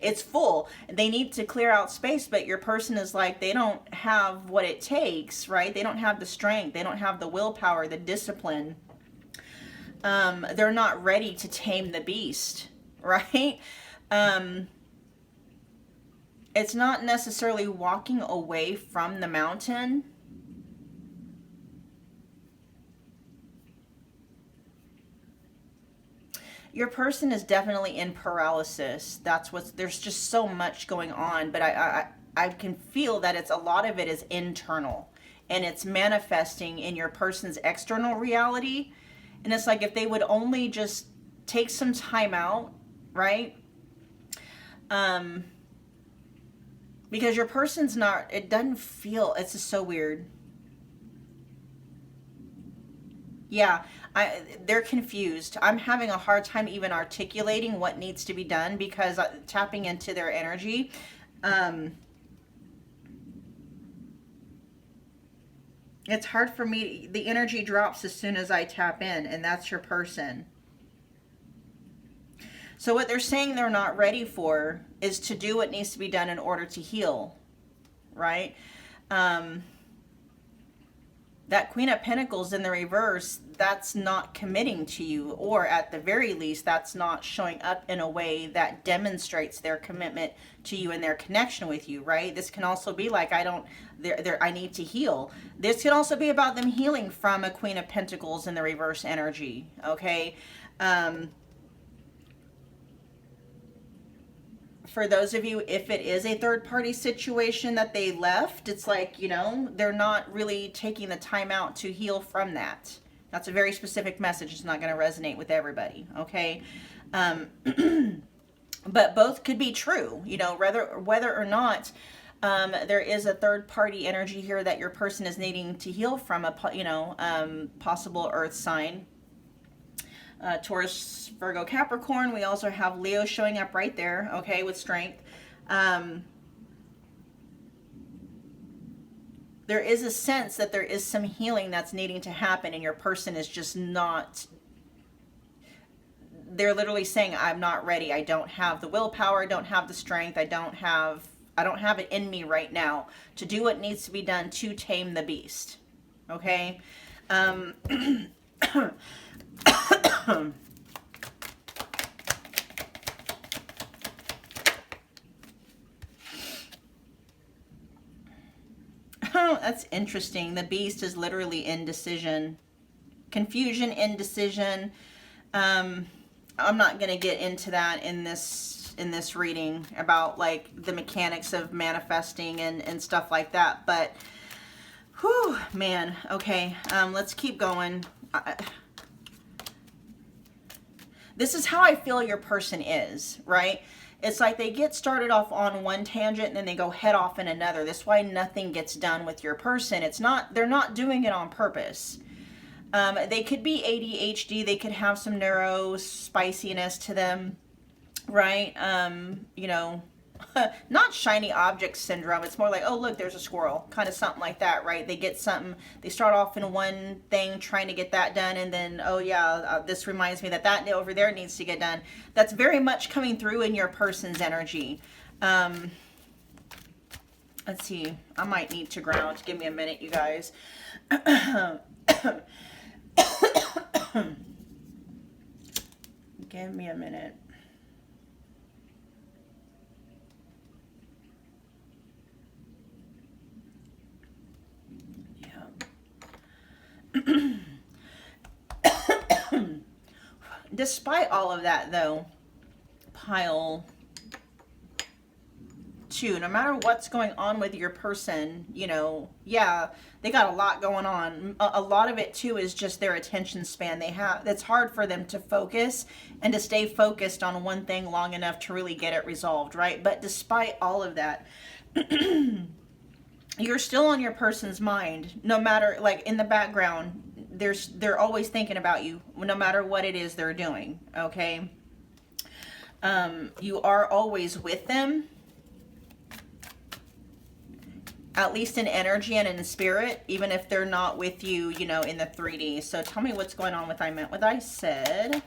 It's full. They need to clear out space, but your person is like, they don't have what it takes, right? They don't have the strength. They don't have the willpower, the discipline. They're not ready to tame the beast, right? It's not necessarily walking away from the mountain. Your person is definitely in paralysis. There's just so much going on, but I can feel that a lot of it is internal, and it's manifesting in your person's external reality. And it's like if they would only just take some time out, right? Because your person's not, it doesn't feel, it's just so weird. Yeah, they're confused. I'm having a hard time even articulating what needs to be done because tapping into their energy. It's hard for me. The energy drops as soon as I tap in, and that's your person. So what they're saying they're not ready for is to do what needs to be done in order to heal, right? That Queen of Pentacles in the reverse, that's not committing to you, or at the very least, that's not showing up in a way that demonstrates their commitment to you and their connection with you, right? This can also be like, I need to heal. This could also be about them healing from a Queen of Pentacles in the reverse energy, okay? For those of you, if it is a third-party situation that they left, it's like, you know, they're not really taking the time out to heal from that. That's a very specific message. It's not going to resonate with everybody, okay? But both could be true, you know, whether or not there is a third-party energy here that your person is needing to heal from, possible earth sign. Taurus, Virgo, Capricorn. We also have Leo showing up right there, okay, with strength. There is a sense that there is some healing that's needing to happen, and your person is just not. They're literally saying, I'm not ready. I don't have the willpower. I don't have the strength. I don't have it in me right now to do what needs to be done to tame the beast. Okay? Oh, that's interesting. The beast is literally indecision. Confusion, indecision. I'm not going to get into that in this reading about like the mechanics of manifesting and stuff like that, but whew, man. Okay, let's keep going. This is how I feel your person is, right? It's like they get started off on one tangent and then they go head off in another. That's why nothing gets done with your person. They're not doing it on purpose. They could be ADHD. They could have some neuro spiciness to them, right? Not shiny object syndrome. It's more like, oh, look, there's a squirrel, kind of something like that, right? They get something, they start off in one thing trying to get that done, and then, oh yeah, this reminds me that over there needs to get done. That's very much coming through in your person's energy. Let's see, I might need to ground. Give me a minute, you guys. Give me a minute. despite all of that, though, pile 2, no matter what's going on with your person, you know, yeah, they got a lot going on. A lot of it too is just their attention span. It's hard for them to focus and to stay focused on one thing long enough to really get it resolved, right? But despite all of that, you're still on your person's mind, no matter, like, in the background, they're always thinking about you, no matter what it is they're doing, okay? You are always with them, at least in energy and in spirit, even if they're not with you, you know, in the 3D. So tell me what's going on with I meant what I said.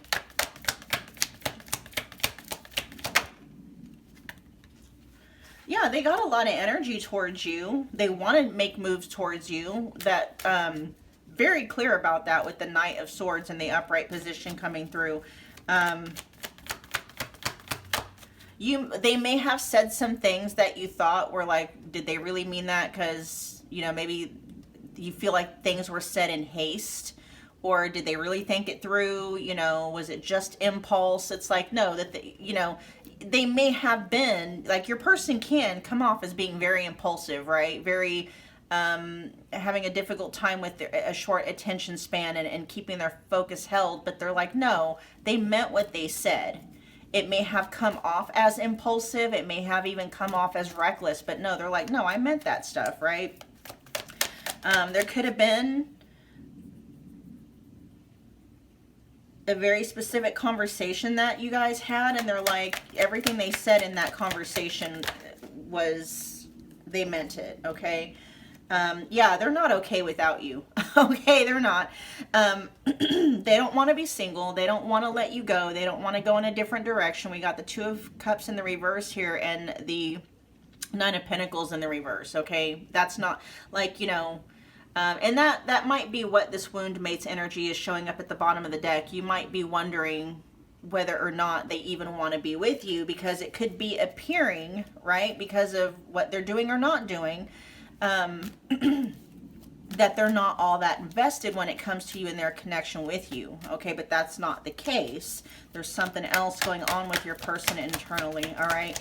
Yeah, they got a lot of energy towards you. They want to make moves towards you. That very clear about that with the Knight of Swords and the upright position coming through. They may have said some things that you thought were like, did they really mean that? Because, you know, maybe you feel like things were said in haste, or did they really think it through? You know, was it just impulse? It's like, no, that you know, they may have been like, your person can come off as being very impulsive, right? Very having a difficult time with a short attention span and keeping their focus held, but they're like, no, they meant what they said. It may have come off as impulsive. It may have even come off as reckless, but no, they're like, no, I meant that stuff, right? There could have been a very specific conversation that you guys had, and they're like, everything they said in that conversation was, they meant it, okay? Yeah, they're not okay without you. Okay, they're not. They don't want to be single. They don't want to let you go. They don't want to go in a different direction. We got the 2 of Cups in the reverse here and the 9 of Pentacles in the reverse, okay? That's not, like, you know, and that might be what this wound mate's energy is showing up at the bottom of the deck. You might be wondering whether or not they even want to be with you, because it could be appearing, right, because of what they're doing or not doing, that they're not all that invested when it comes to you and their connection with you, okay? But that's not the case. There's something else going on with your person internally, all right?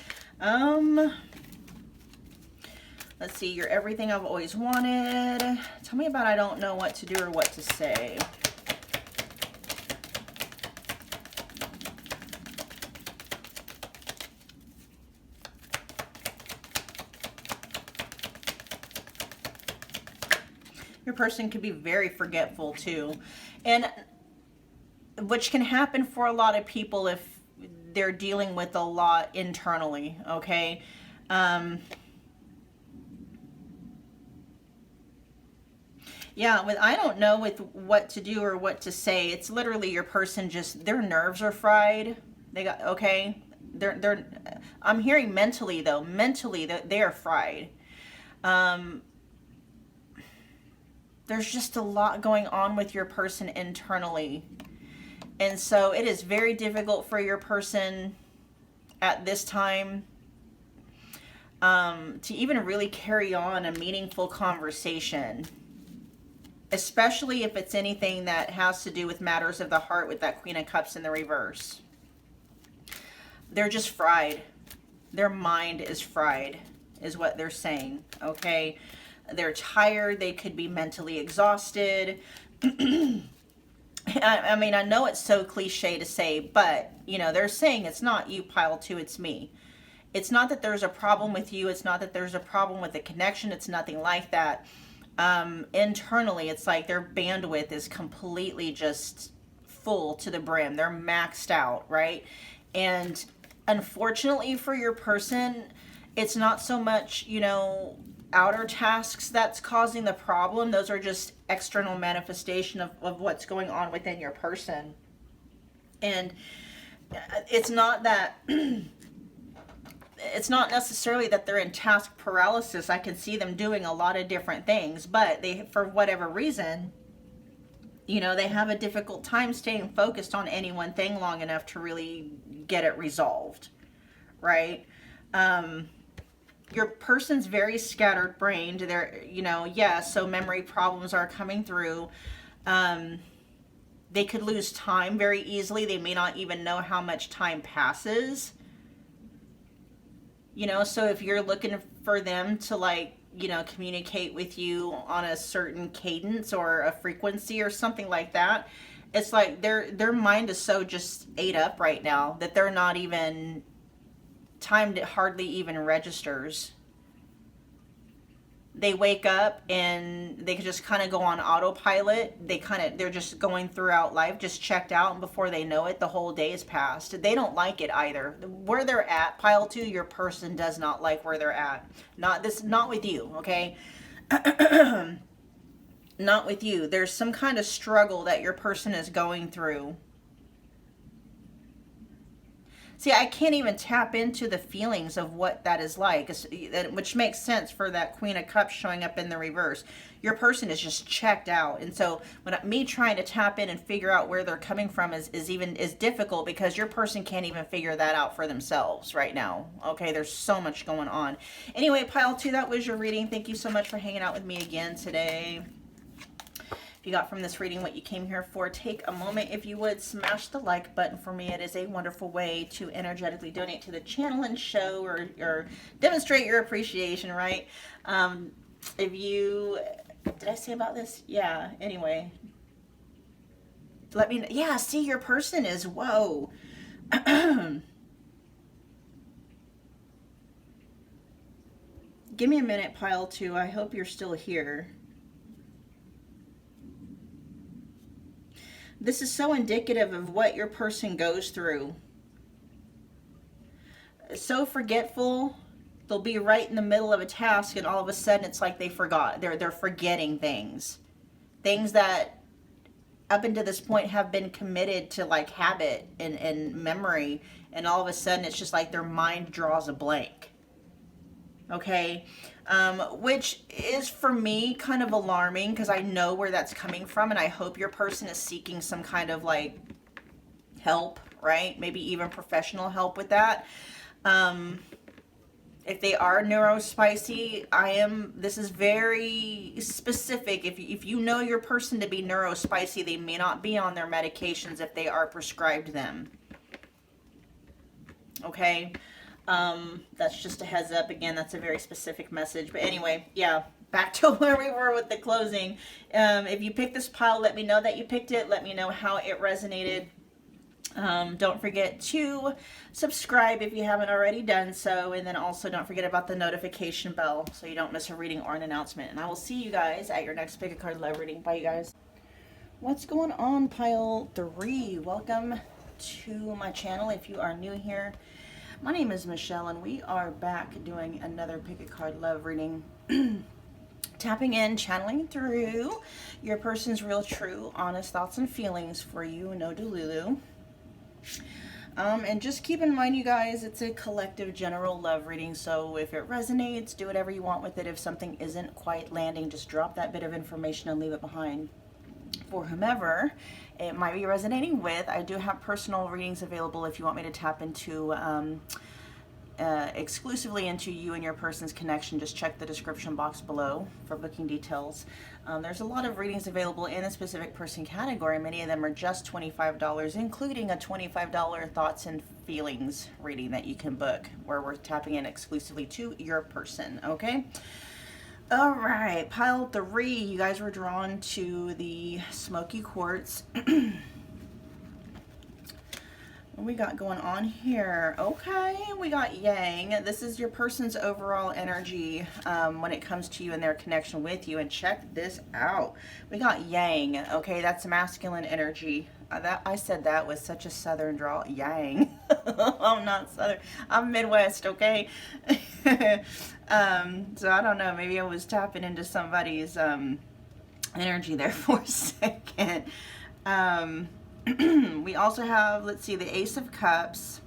Let's see, you're everything I've always wanted. Tell me about I don't know what to do or what to say. Your person could be very forgetful too, and which can happen for a lot of people if they're dealing with a lot internally, okay? Yeah, with I don't know with what to do or what to say, it's literally your person just, their nerves are fried. They got, okay? They're I'm hearing mentally though, mentally they are fried. There's just a lot going on with your person internally. And so it is very difficult for your person at this time to even really carry on a meaningful conversation, especially if it's anything that has to do with matters of the heart with that Queen of Cups in the reverse. They're just fried. Their mind is fried, is what they're saying, okay? They're tired. They could be mentally exhausted. I mean, I know it's so cliche to say, but, you know, they're saying it's not you, pile 2, it's me. It's not that there's a problem with you. It's not that there's a problem with the connection. It's nothing like that. Internally, it's like their bandwidth is completely just full to the brim. They're maxed out, right? And unfortunately for your person, it's not so much, you know, outer tasks that's causing the problem. Those are just external manifestation of what's going on within your person. And it's not that it's not necessarily that they're in task paralysis. I can see them doing a lot of different things, but they, for whatever reason, you know, they have a difficult time staying focused on any one thing long enough to really get it resolved, right? Your person's very scattered brained. They're, you know, yeah, so memory problems are coming through. They could lose time very easily. They may not even know how much time passes. You know, so if you're looking for them to like, you know, communicate with you on a certain cadence or a frequency or something like that, it's like their mind is so just ate up right now that they're not even, time hardly even registers. They wake up and they can just kind of go on autopilot. They're just going throughout life, just checked out, and before they know it, the whole day is passed. They don't like it either. Where they're at, pile 2, your person does not like where they're at. Not with you, okay? Not with you. There's some kind of struggle that your person is going through. See, I can't even tap into the feelings of what that is like, which makes sense for that Queen of Cups showing up in the reverse. Your person is just checked out. And so when me trying to tap in and figure out where they're coming from is difficult, because your person can't even figure that out for themselves right now. Okay, there's so much going on. Anyway, pile 2, that was your reading. Thank you so much for hanging out with me again today. If you got from this reading what you came here for, take a moment, if you would, smash the like button for me. It is a wonderful way to energetically donate to the channel and show or demonstrate your appreciation, right? If you, did I say about this? Yeah, anyway. Let me know. Yeah, see, your person is, whoa. Give me a minute, pile 2. I hope you're still here. This is so indicative of what your person goes through. So forgetful. They'll be right in the middle of a task, and all of a sudden it's like they forgot. They're forgetting things. Things that up until this point have been committed to like habit and memory, and all of a sudden it's just like their mind draws a blank. Okay? Which is for me kind of alarming, because I know where that's coming from, and I hope your person is seeking some kind of like help, right? Maybe even professional help with that. If they are neurospicy, this is very specific. If you know your person to be neurospicy, they may not be on their medications if they are prescribed them. Okay? That's just a heads up. Again, that's a very specific message. But anyway, yeah, back to where we were with the closing. If you picked this pile, let me know that you picked it. Let me know how it resonated. Don't forget to subscribe if you haven't already done so. And then also don't forget about the notification bell so you don't miss a reading or an announcement. And I will see you guys at your next Pick a Card Love reading. Bye, you guys. What's going on, pile 3? Welcome to my channel if you are new here. My name is Michelle, and we are back doing another Pick a Card Love reading. Tapping in, channeling through your person's real, true, honest thoughts and feelings for you, no delulu. And just keep in mind, you guys, it's a collective general love reading, so if it resonates, do whatever you want with it. If something isn't quite landing, just drop that bit of information and leave it behind for whomever it might be resonating with. I do have personal readings available if you want me to tap into exclusively into you and your person's connection. Just check the description box below for booking details. There's a lot of readings available in a specific person category. Many of them are just $25, including a $25 thoughts and feelings reading that you can book, where we're tapping in exclusively to your person. Okay. All right, pile 3, you guys were drawn to the Smoky Quartz. What we got going on here? Okay, we got Yang. This is your person's overall energy when it comes to you and their connection with you. And check this out. We got Yang. Okay, that's masculine energy. I said that with such a southern drawl. Yang. I'm not southern. I'm Midwest, okay? So I don't know. Maybe I was tapping into somebody's energy there for a second. We also have, let's see, the Ace of Cups,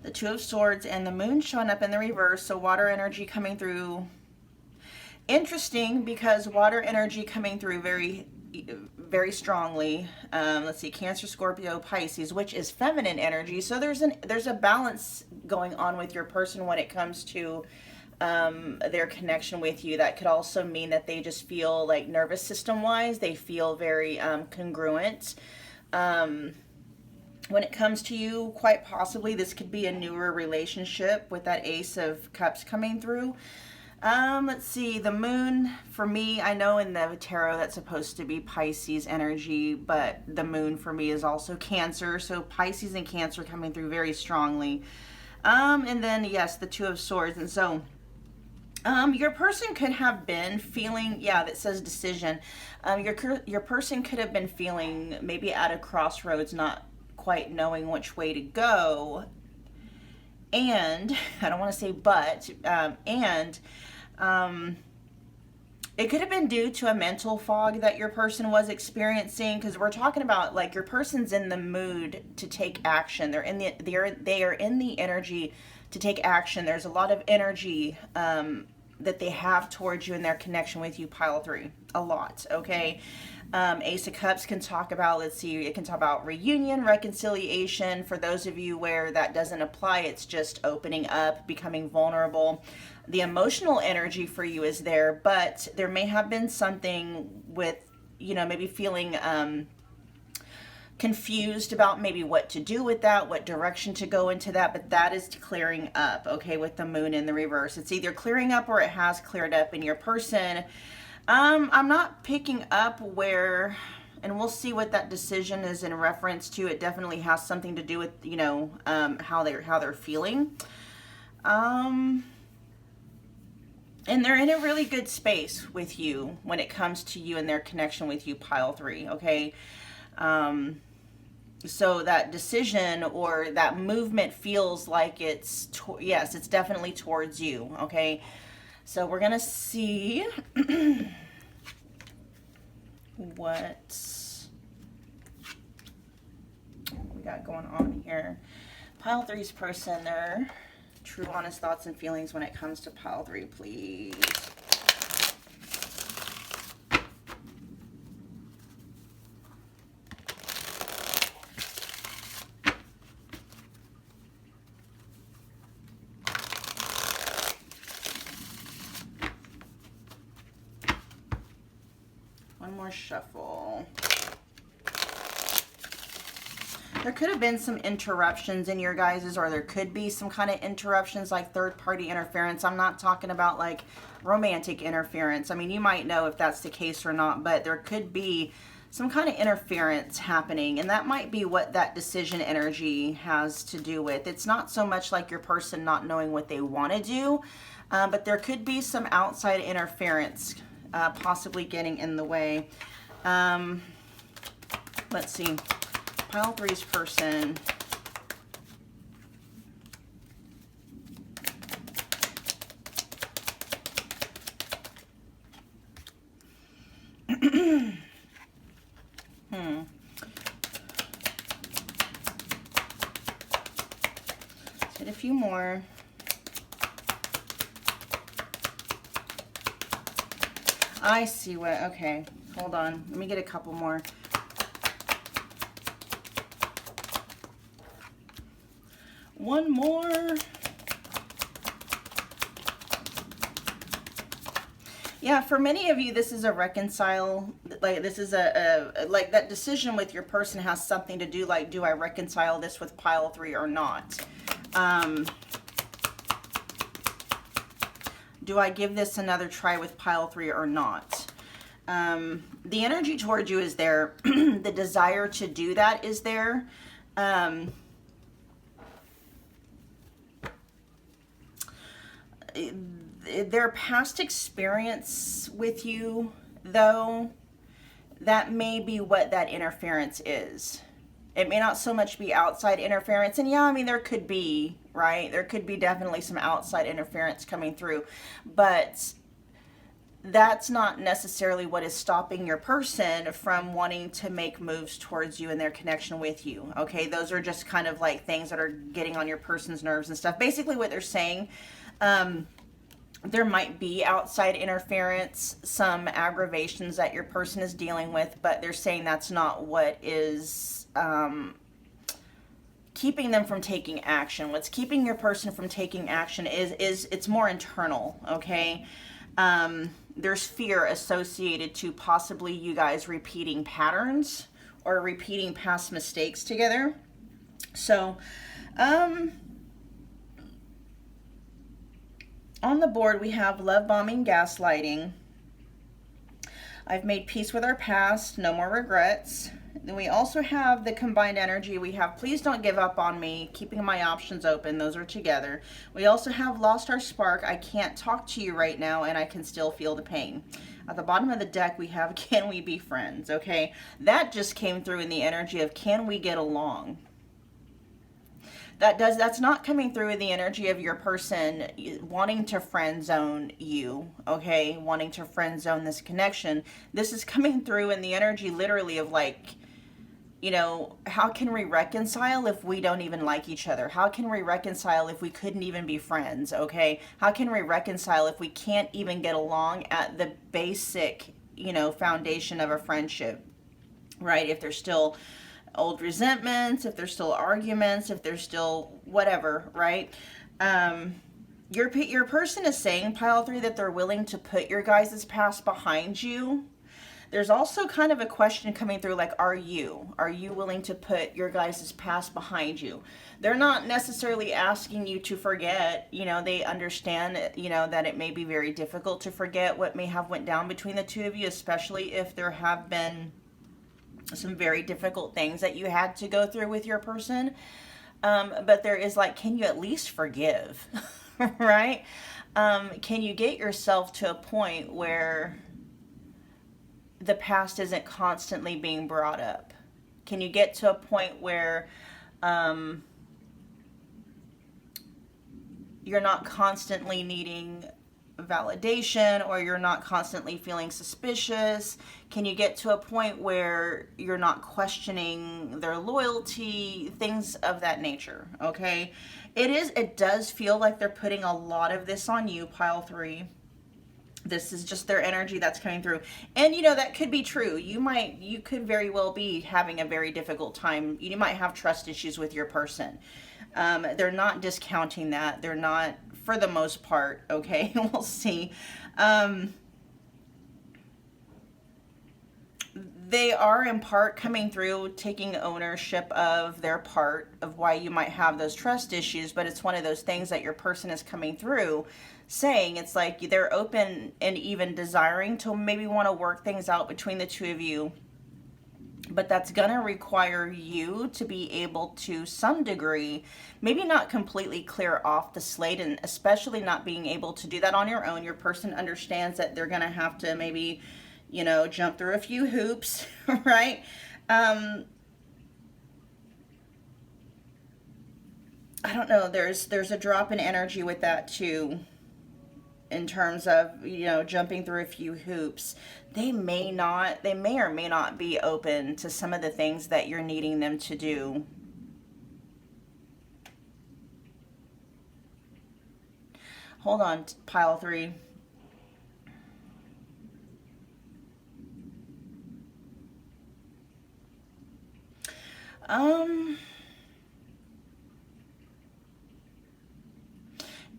the Two of Swords, and the Moon showing up in the reverse. So water energy coming through. Interesting, because water energy coming through very strongly. Let's see, Cancer, Scorpio, Pisces, which is feminine energy. So there's a balance going on with your person when it comes to their connection with you. That could also mean that they just feel like nervous system wise, they feel very congruent. When it comes to you, quite possibly this could be a newer relationship with that Ace of Cups coming through. Let's see, the moon, for me, I know in the tarot that's supposed to be Pisces energy, but the moon for me is also Cancer, so Pisces and Cancer coming through very strongly. And then, yes, the Two of Swords, and so your person could have been feeling, yeah, that says decision. Your person could have been feeling maybe at a crossroads, not quite knowing which way to go. And I don't want to say but, it could have been due to a mental fog that your person was experiencing, because we're talking about like your person's in the mood to take action. They are in the energy to take action. There's a lot of energy that they have towards you in their connection with you, pile 3. A lot, okay? Ace of Cups can talk about, let's see, it can talk about reunion, reconciliation. For those of you where that doesn't apply, it's just opening up, becoming vulnerable. The emotional energy for you is there, but there may have been something with, you know, maybe feeling confused about maybe what to do with that, what direction to go into that, but that is clearing up, okay, with the moon in the reverse. It's either clearing up or it has cleared up in your person. I'm not picking up where, and we'll see what that decision is in reference to. It definitely has something to do with, you know, how they're feeling. And they're in a really good space with you when it comes to you and their connection with you, pile 3, okay? So that decision or that movement feels like it's, yes, it's definitely towards you, okay? So we're going to see what we got going on here. Pile 3's person, their true, honest thoughts and feelings when it comes to pile 3, please. One more shuffle. There could have been some interruptions in your guys's, or there could be some kind of interruptions like third-party interference. I'm not talking about like romantic interference. I mean, you might know if that's the case or not, but there could be some kind of interference happening, and that might be what that decision energy has to do with. It's not so much like your person not knowing what they want to do, but there could be some outside interference possibly getting in the way. Let's see. Pile 3's person. Let's get a few more. I see what, okay, hold on. Let me get a couple more. One more. Yeah, for many of you, this is a reconcile, like this is like that decision with your person has something to do, like, do I reconcile this with pile 3 or not? Do I give this another try with pile 3 or not? The energy towards you is there. The desire to do that is there. Their past experience with you, though, that may be what that interference is. It may not so much be outside interference. And yeah, I mean, there could be, right? There could be definitely some outside interference coming through. But that's not necessarily what is stopping your person from wanting to make moves towards you and their connection with you. Okay, those are just kind of like things that are getting on your person's nerves and stuff. Basically what they're saying, there might be outside interference, some aggravations that your person is dealing with, but they're saying that's not what is keeping them from taking action. What's keeping your person from taking action is it's more internal, okay? There's fear associated to possibly you guys repeating patterns or repeating past mistakes together. So, on the board, we have love bombing, gaslighting. I've made peace with our past, no more regrets. Then we also have the combined energy. We have please don't give up on me, keeping my options open. Those are together. We also have lost our spark. I can't talk to you right now and I can still feel the pain. At the bottom of the deck, we have can we be friends, okay? That just came through in the energy of can we get along? That's not coming through in the energy of your person wanting to friend zone you, okay? Wanting to friend zone this connection. This is coming through in the energy literally of like, you know, how can we reconcile if we don't even like each other? How can we reconcile if we couldn't even be friends, okay? How can we reconcile if we can't even get along at the basic, you know, foundation of a friendship, right? If there's still old resentments, if there's still arguments, if there's still whatever, right? Your person is saying, pile 3, that they're willing to put your guys' past behind you. There's also kind of a question coming through like, are you willing to put your guys' past behind you? They're not necessarily asking you to forget, you know, they understand, you know, that it may be very difficult to forget what may have went down between the two of you, especially if there have been some very difficult things that you had to go through with your person. But there is like, can you at least forgive, right? Can you get yourself to a point where the past isn't constantly being brought up? Can you get to a point where you're not constantly needing validation, or you're not constantly feeling suspicious? Can you get to a point where you're not questioning their loyalty, things of that nature, okay? It does feel like they're putting a lot of this on you, pile 3. This is just their energy that's coming through. And you know, that could be true. You could very well be having a very difficult time. You might have trust issues with your person. They're not discounting that. They're not, for the most part, okay? We'll see. They are in part coming through taking ownership of their part of why you might have those trust issues, but it's one of those things that your person is coming through saying. It's like they're open and even desiring to maybe want to work things out between the two of you, but that's going to require you to be able to some degree, maybe not completely clear off the slate, and especially not being able to do that on your own. Your person understands that they're going to have to maybe, you know, jump through a few hoops, right? I don't know, there's a drop in energy with that too, in terms of, you know, jumping through a few hoops. They may or may not be open to some of the things that you're needing them to do. Hold on, pile 3.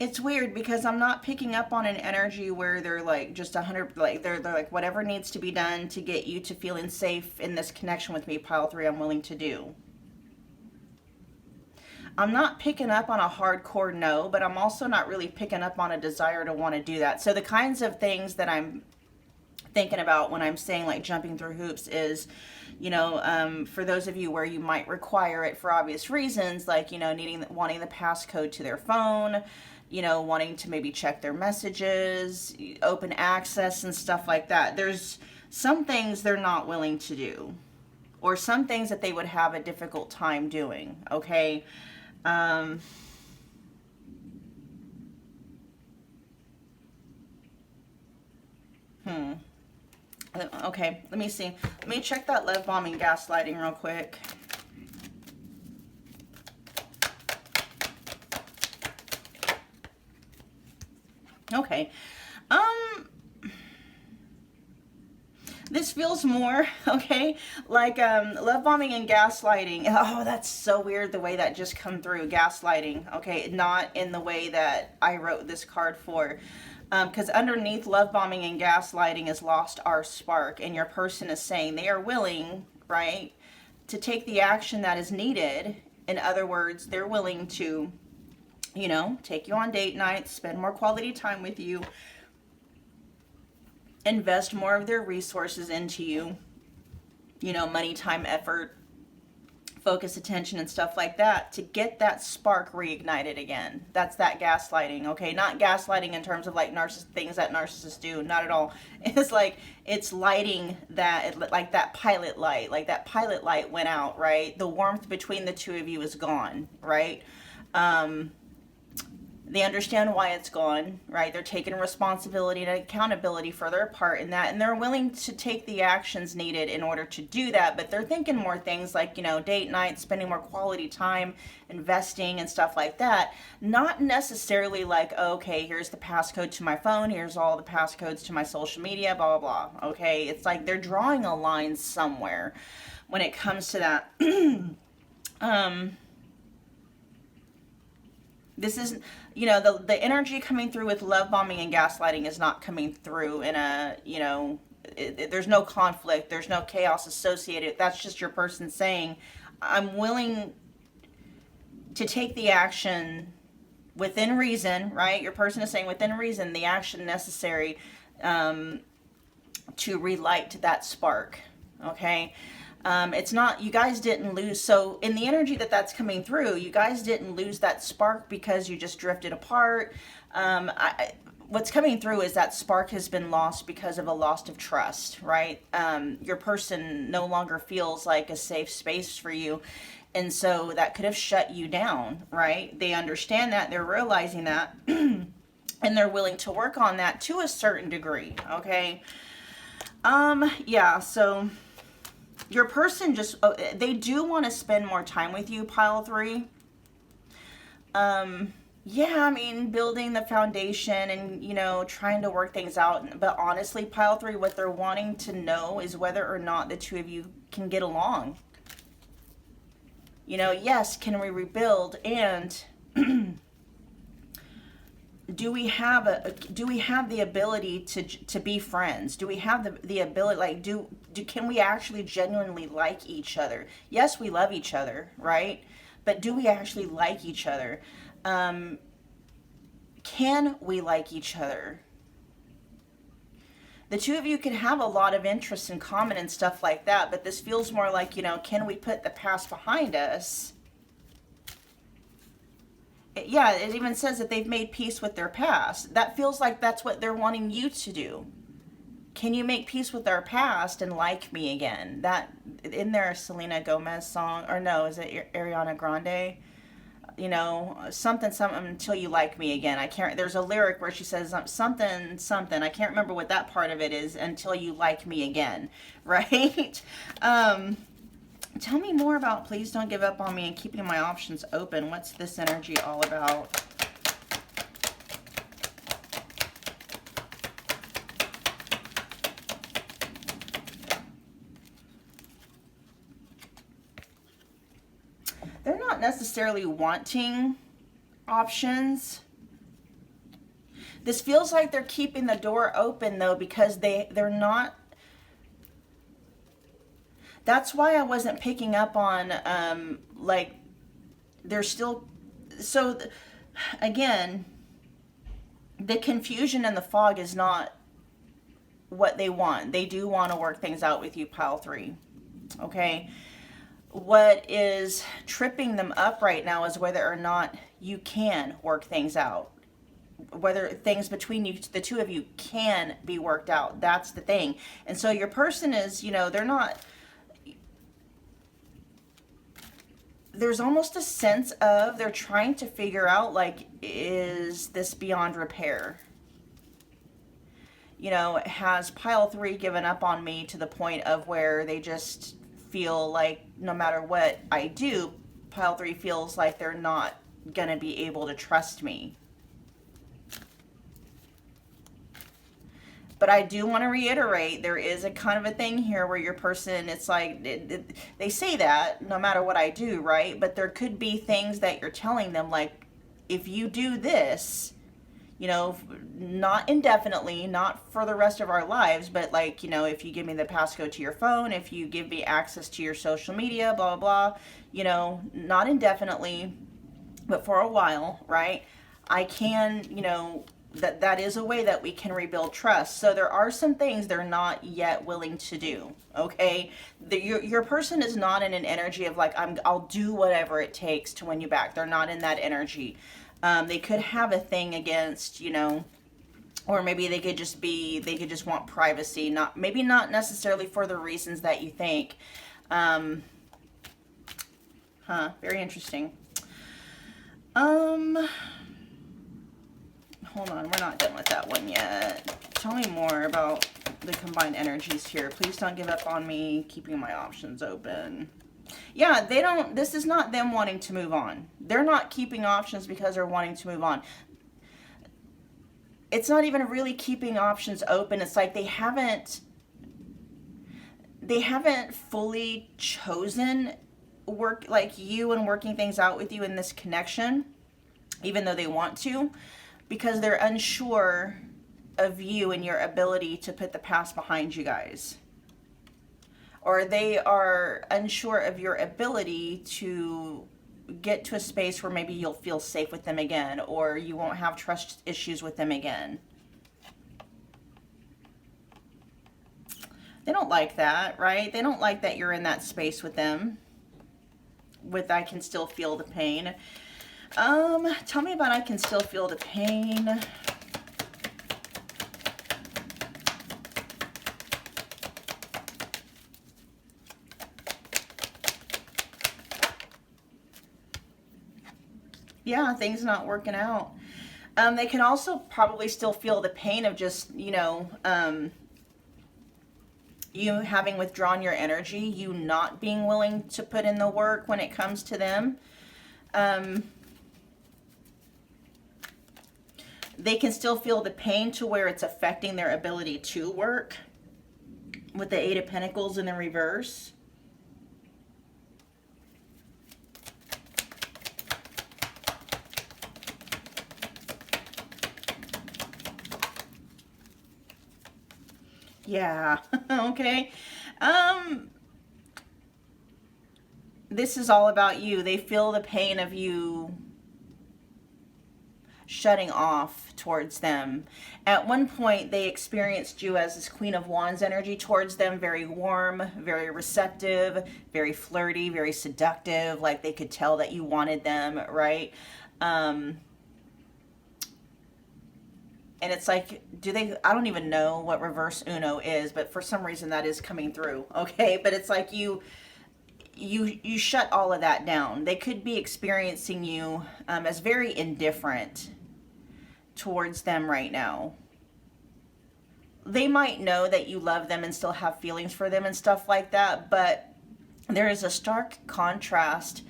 It's weird because I'm not picking up on an energy where they're like just 100, like they're like, whatever needs to be done to get you to feeling safe in this connection with me, pile 3, I'm willing to do. I'm not picking up on a hardcore no, but I'm also not really picking up on a desire to want to do that. So the kinds of things that I'm thinking about when I'm saying like jumping through hoops is, you know, for those of you where you might require it for obvious reasons, like, you know, wanting the passcode to their phone, you know, wanting to maybe check their messages, open access and stuff like that. There's some things they're not willing to do, or some things that they would have a difficult time doing, okay? Okay, let me see. Let me check that love bombing, gaslighting real quick. Okay. this feels more, okay, like love bombing and gaslighting. Oh, that's so weird the way that just come through, gaslighting, okay, not in the way that I wrote this card for. Because underneath love bombing and gaslighting is lost our spark, and your person is saying they are willing, right, to take the action that is needed. In other words, they're willing to, you know, take you on date nights, spend more quality time with you, invest more of their resources into you, you know, money, time, effort, focus, attention, and stuff like that to get that spark reignited again. That's that gaslighting, okay? Not gaslighting in terms of like things that narcissists do, not at all. It's like, it's lighting that, like that pilot light, like that pilot light went out, right? The warmth between the two of you is gone, right? They understand why it's gone, right? They're taking responsibility and accountability for their part in that, and they're willing to take the actions needed in order to do that, but they're thinking more things like, you know, date nights, spending more quality time, investing and stuff like that. Not necessarily like, okay, here's the passcode to my phone, here's all the passcodes to my social media, blah, blah, blah, okay? It's like they're drawing a line somewhere when it comes to that. This is, you know, the energy coming through with love bombing and gaslighting is not coming through in a, you know, there's no conflict, there's no chaos associated. That's just your person saying, I'm willing to take the action within reason, right? Your person is saying within reason, the action necessary to relight that spark, okay? It's not, you guys didn't lose. So in the energy that's coming through, you guys didn't lose that spark because you just drifted apart. What's coming through is that spark has been lost because of a loss of trust, right? Your person no longer feels like a safe space for you. And so that could have shut you down, right? They understand that, they're realizing that, and they're willing to work on that to a certain degree, okay? Yeah, so your person just, they do want to spend more time with you, pile 3. Yeah, I mean, building the foundation and, you know, trying to work things out. But honestly, pile 3, what they're wanting to know is whether or not the two of you can get along. You know, yes, can we rebuild? And do we have the ability to be friends? Do we have the ability, like, can we actually genuinely like each other? Yes, we love each other, right? But do we actually like each other? Can we like each other? The two of you can have a lot of interests in common and stuff like that, but this feels more like, you know, can we put the past behind us? Yeah, it even says that they've made peace with their past. That feels like that's what they're wanting you to do. Can you make peace with our past and like me again? That, in their Selena Gomez song, or no, is it Ariana Grande? You know, something until you like me again. I can't, there's a lyric where she says something. I can't remember what that part of it is, until you like me again, right? Tell me more about Please Don't Give Up on Me and keeping my options open. What's this energy all about? They're not necessarily wanting options. This feels like they're keeping the door open, though, because they're not. That's why I wasn't picking up on, like, they're still, so, again, the confusion and the fog is not what they want. They do want to work things out with you, pile 3, okay? What is tripping them up right now is whether or not you can work things out. Whether things between you, the two of you, can be worked out. That's the thing. And so your person is, you know, they're not, there's almost a sense of they're trying to figure out, like, is this beyond repair? You know, has pile 3 given up on me to the point of where they just feel like no matter what I do, pile 3 feels like they're not going to be able to trust me? But I do want to reiterate, there is a kind of a thing here where your person, it's like, they say that no matter what I do, right? But there could be things that you're telling them, like, if you do this, you know, not indefinitely, not for the rest of our lives, but like, you know, if you give me the passcode to your phone, if you give me access to your social media, blah, blah, blah, you know, not indefinitely, but for a while, right? I can, you know, that is a way that we can rebuild trust. So there are some things they're not yet willing to do. Okay, your person is not in an energy of like I'll do whatever it takes to win you back. They're not in that energy. They could have a thing against, you know, or maybe they could just want privacy. Maybe not necessarily for the reasons that you think. Very interesting. Hold on, we're not done with that one yet. Tell me more about the combined energies here. Please don't give up on me, keeping my options open. Yeah, this is not them wanting to move on. They're not keeping options because they're wanting to move on. It's not even really keeping options open. It's like they haven't fully chosen you and working things out with you in this connection, even though they want to, because they're unsure of you and your ability to put the past behind you guys. Or they are unsure of your ability to get to a space where maybe you'll feel safe with them again, or you won't have trust issues with them again. They don't like that, right? They don't like that you're in that space with them. With I can still feel the pain. Tell me about I can still feel the pain. Yeah, things not working out. They can also probably still feel the pain of just, you know, you having withdrawn your energy, you not being willing to put in the work when it comes to them. They can still feel the pain to where it's affecting their ability to work with the Eight of Pentacles in the reverse. Yeah, okay. This is all about you. They feel the pain of you shutting off towards them. At one point, they experienced you as this Queen of Wands energy towards them, very warm, very receptive, very flirty, very seductive, like they could tell that you wanted them, right? And it's like, I don't even know what reverse Uno is, but for some reason that is coming through, okay? But it's like you shut all of that down. They could be experiencing you as very indifferent towards them right now. They might know that you love them and still have feelings for them and stuff like that, but there is a stark contrast.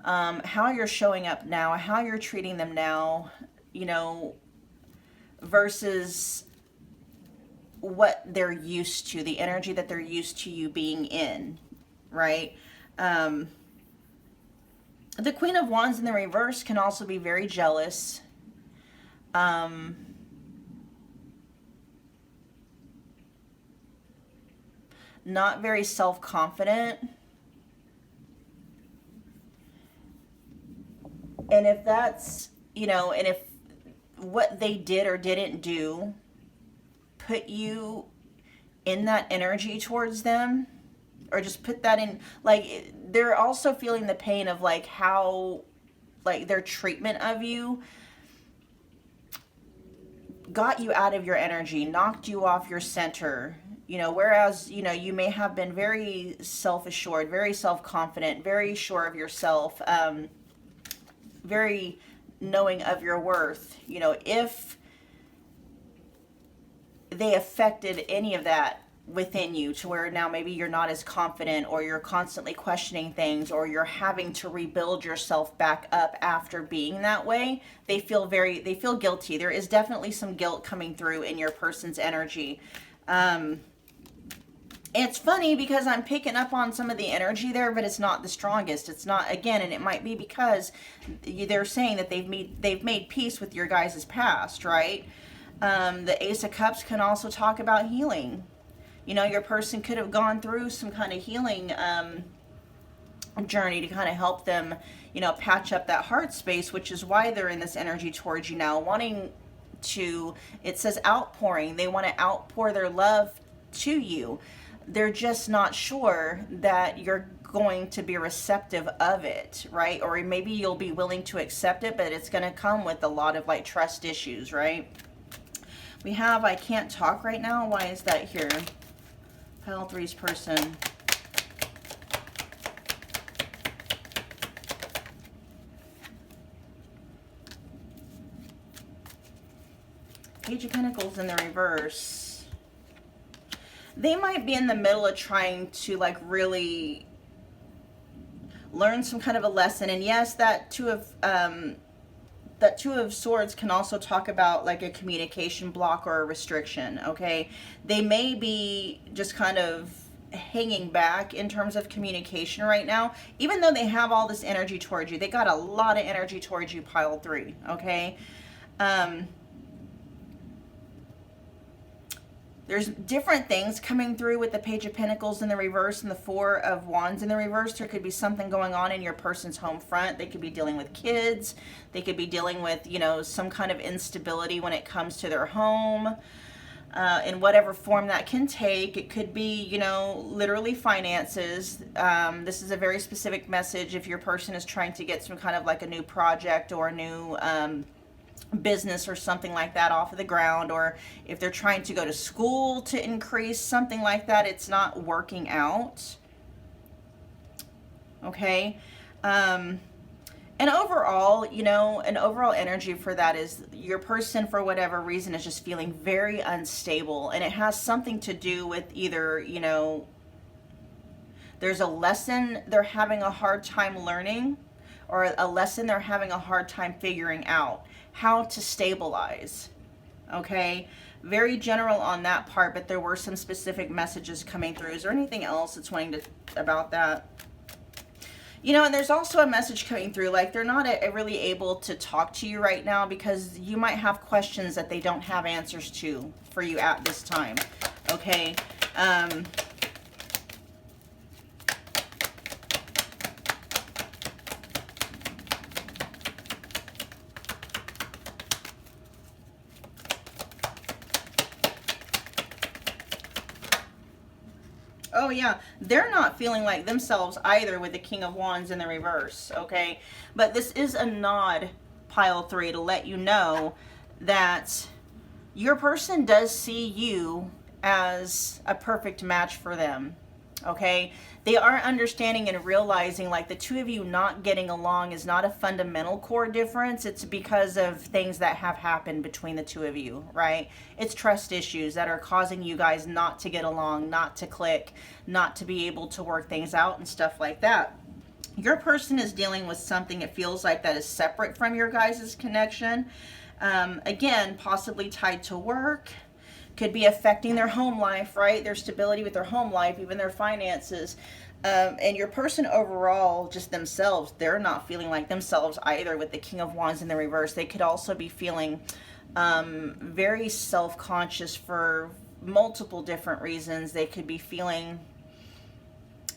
How you're showing up now, how you're treating them now, you know, versus what they're used to, the energy that they're used to you being in, right? The Queen of Wands in the reverse can also be very jealous. Not very self-confident. And if that's, you know, and if what they did or didn't do put you in that energy towards them, or just put that in, like, they're also feeling the pain of like how, like, their treatment of you got you out of your energy, knocked you off your center, you know, whereas, you know, you may have been very self-assured, very self-confident, very sure of yourself, very knowing of your worth. You know, if they affected any of that within you, to where now maybe you're not as confident, or you're constantly questioning things, or you're having to rebuild yourself back up after being that way. They feel guilty. There is definitely some guilt coming through in your person's energy. It's funny because I'm picking up on some of the energy there, but it's not the strongest. It's not, again, and it might be because they're saying that they've made peace with your guys' past, right? The Ace of Cups can also talk about healing. You know, your person could have gone through some kind of healing journey to kind of help them, you know, patch up that heart space, which is why they're in this energy towards you now, wanting to, it says outpouring. They want to outpour their love to you. They're just not sure that you're going to be receptive of it, right? Or maybe you'll be willing to accept it, but it's going to come with a lot of like trust issues, right? We have, I can't talk right now. Why is that here? Pile 3's person. Page of Pentacles in the reverse. They might be in the middle of trying to like really learn some kind of a lesson. And yes, that Two of Swords can also talk about like a communication block or a restriction, okay? They may be just kind of hanging back in terms of communication right now, even though they have all this energy towards you. They got a lot of energy towards you, pile 3, okay? There's different things coming through with the Page of Pentacles in the reverse and the Four of Wands in the reverse. There could be something going on in your person's home front. They could be dealing with kids. They could be dealing with, you know, some kind of instability when it comes to their home, in whatever form that can take. It could be, you know, literally finances. This is a very specific message if your person is trying to get some kind of like a new project or a new business or something like that off of the ground, or if they're trying to go to school to increase something like that, it's not working out, okay? And overall, you know, an overall energy for that is your person, for whatever reason, is just feeling very unstable, and it has something to do with either, you know, there's a lesson they're having a hard time learning, or a lesson they're having a hard time figuring out how to stabilize, okay? Very general on that part, but there were some specific messages coming through. Is there anything else that's wanting to, about that? You know, and there's also a message coming through, like they're not really able to talk to you right now because you might have questions that they don't have answers to for you at this time, okay? Oh yeah, they're not feeling like themselves either with the King of Wands in the reverse, okay? But this is a nod, pile 3, to let you know that your person does see you as a perfect match for them, okay? They are understanding and realizing like the two of you not getting along is not a fundamental core difference. It's because of things that have happened between the two of you, right? It's trust issues that are causing you guys not to get along, not to click, not to be able to work things out and stuff like that. Your person is dealing with something, it feels like, that is separate from your guys' connection. Again, possibly tied to work. Could be affecting their home life, right? Their stability with their home life, even their finances. And your person overall, just themselves, they're not feeling like themselves either with the King of Wands in the reverse. They could also be feeling very self-conscious for multiple different reasons. They could be feeling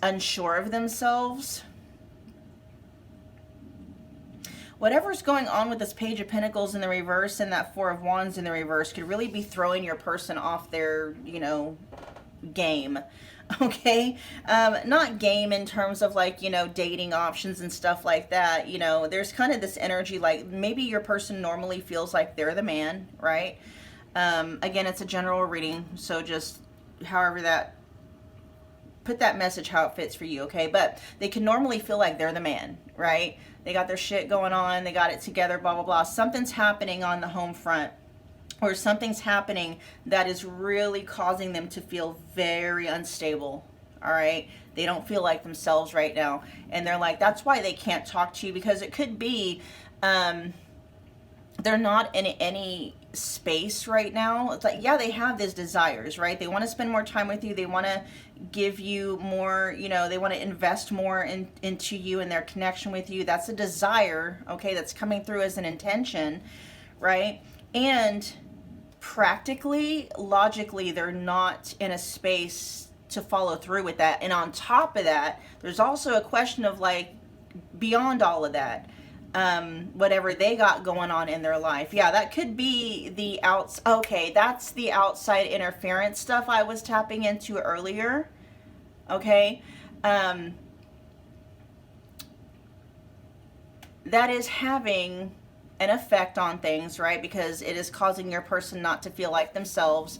unsure of themselves. Whatever's going on with this Page of Pentacles in the reverse and that Four of Wands in the reverse could really be throwing your person off their, you know, game, okay? Not game in terms of like, you know, dating options and stuff like that. You know, there's kind of this energy like maybe your person normally feels like they're the man, right? Again, it's a general reading, so just however that, put that message how it fits for you, okay? But they can normally feel like they're the man, right? They got their shit going on, they got it together, blah, blah, blah. Something's happening on the home front or something's happening that is really causing them to feel very unstable. All right, they don't feel like themselves right now, and they're like, that's why they can't talk to you, because it could be they're not in any space right now. It's like, yeah, they have these desires, right? They want to spend more time with you, they want to give you more, you know, they want to invest more into you and their connection with you. That's a desire, okay, that's coming through as an intention, right? And practically, logically, they're not in a space to follow through with that. And on top of that, there's also a question of like, beyond all of that, whatever they got going on in their life. Yeah, that could be the okay, that's the outside interference stuff I was tapping into earlier. Okay. That is having an effect on things, right? Because it is causing your person not to feel like themselves.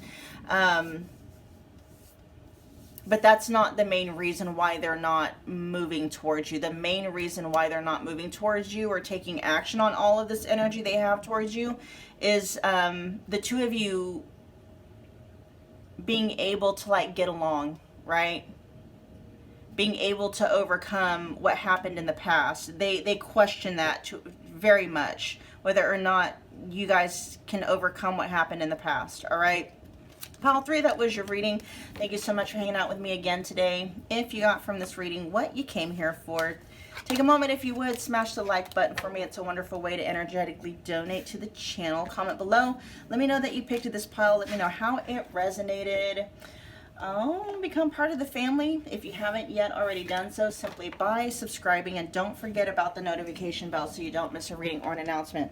But that's not the main reason why they're not moving towards you. The main reason why they're not moving towards you or taking action on all of this energy they have towards you is the two of you being able to like get along, right? Being able to overcome what happened in the past. They question that very much, whether or not you guys can overcome what happened in the past, all right? Pile 3, that was your reading. Thank you so much for hanging out with me again today. If you got from this reading what you came here for, take a moment, if you would, smash the like button for me. It's a wonderful way to energetically donate to the channel. Comment below. Let me know that you picked this pile. Let me know how it resonated. Become part of the family if you haven't yet already done so, simply by subscribing, and don't forget about the notification bell so you don't miss a reading or an announcement.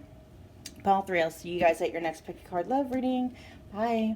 Pile 3, I'll see you guys at your next pick a card love reading. Bye.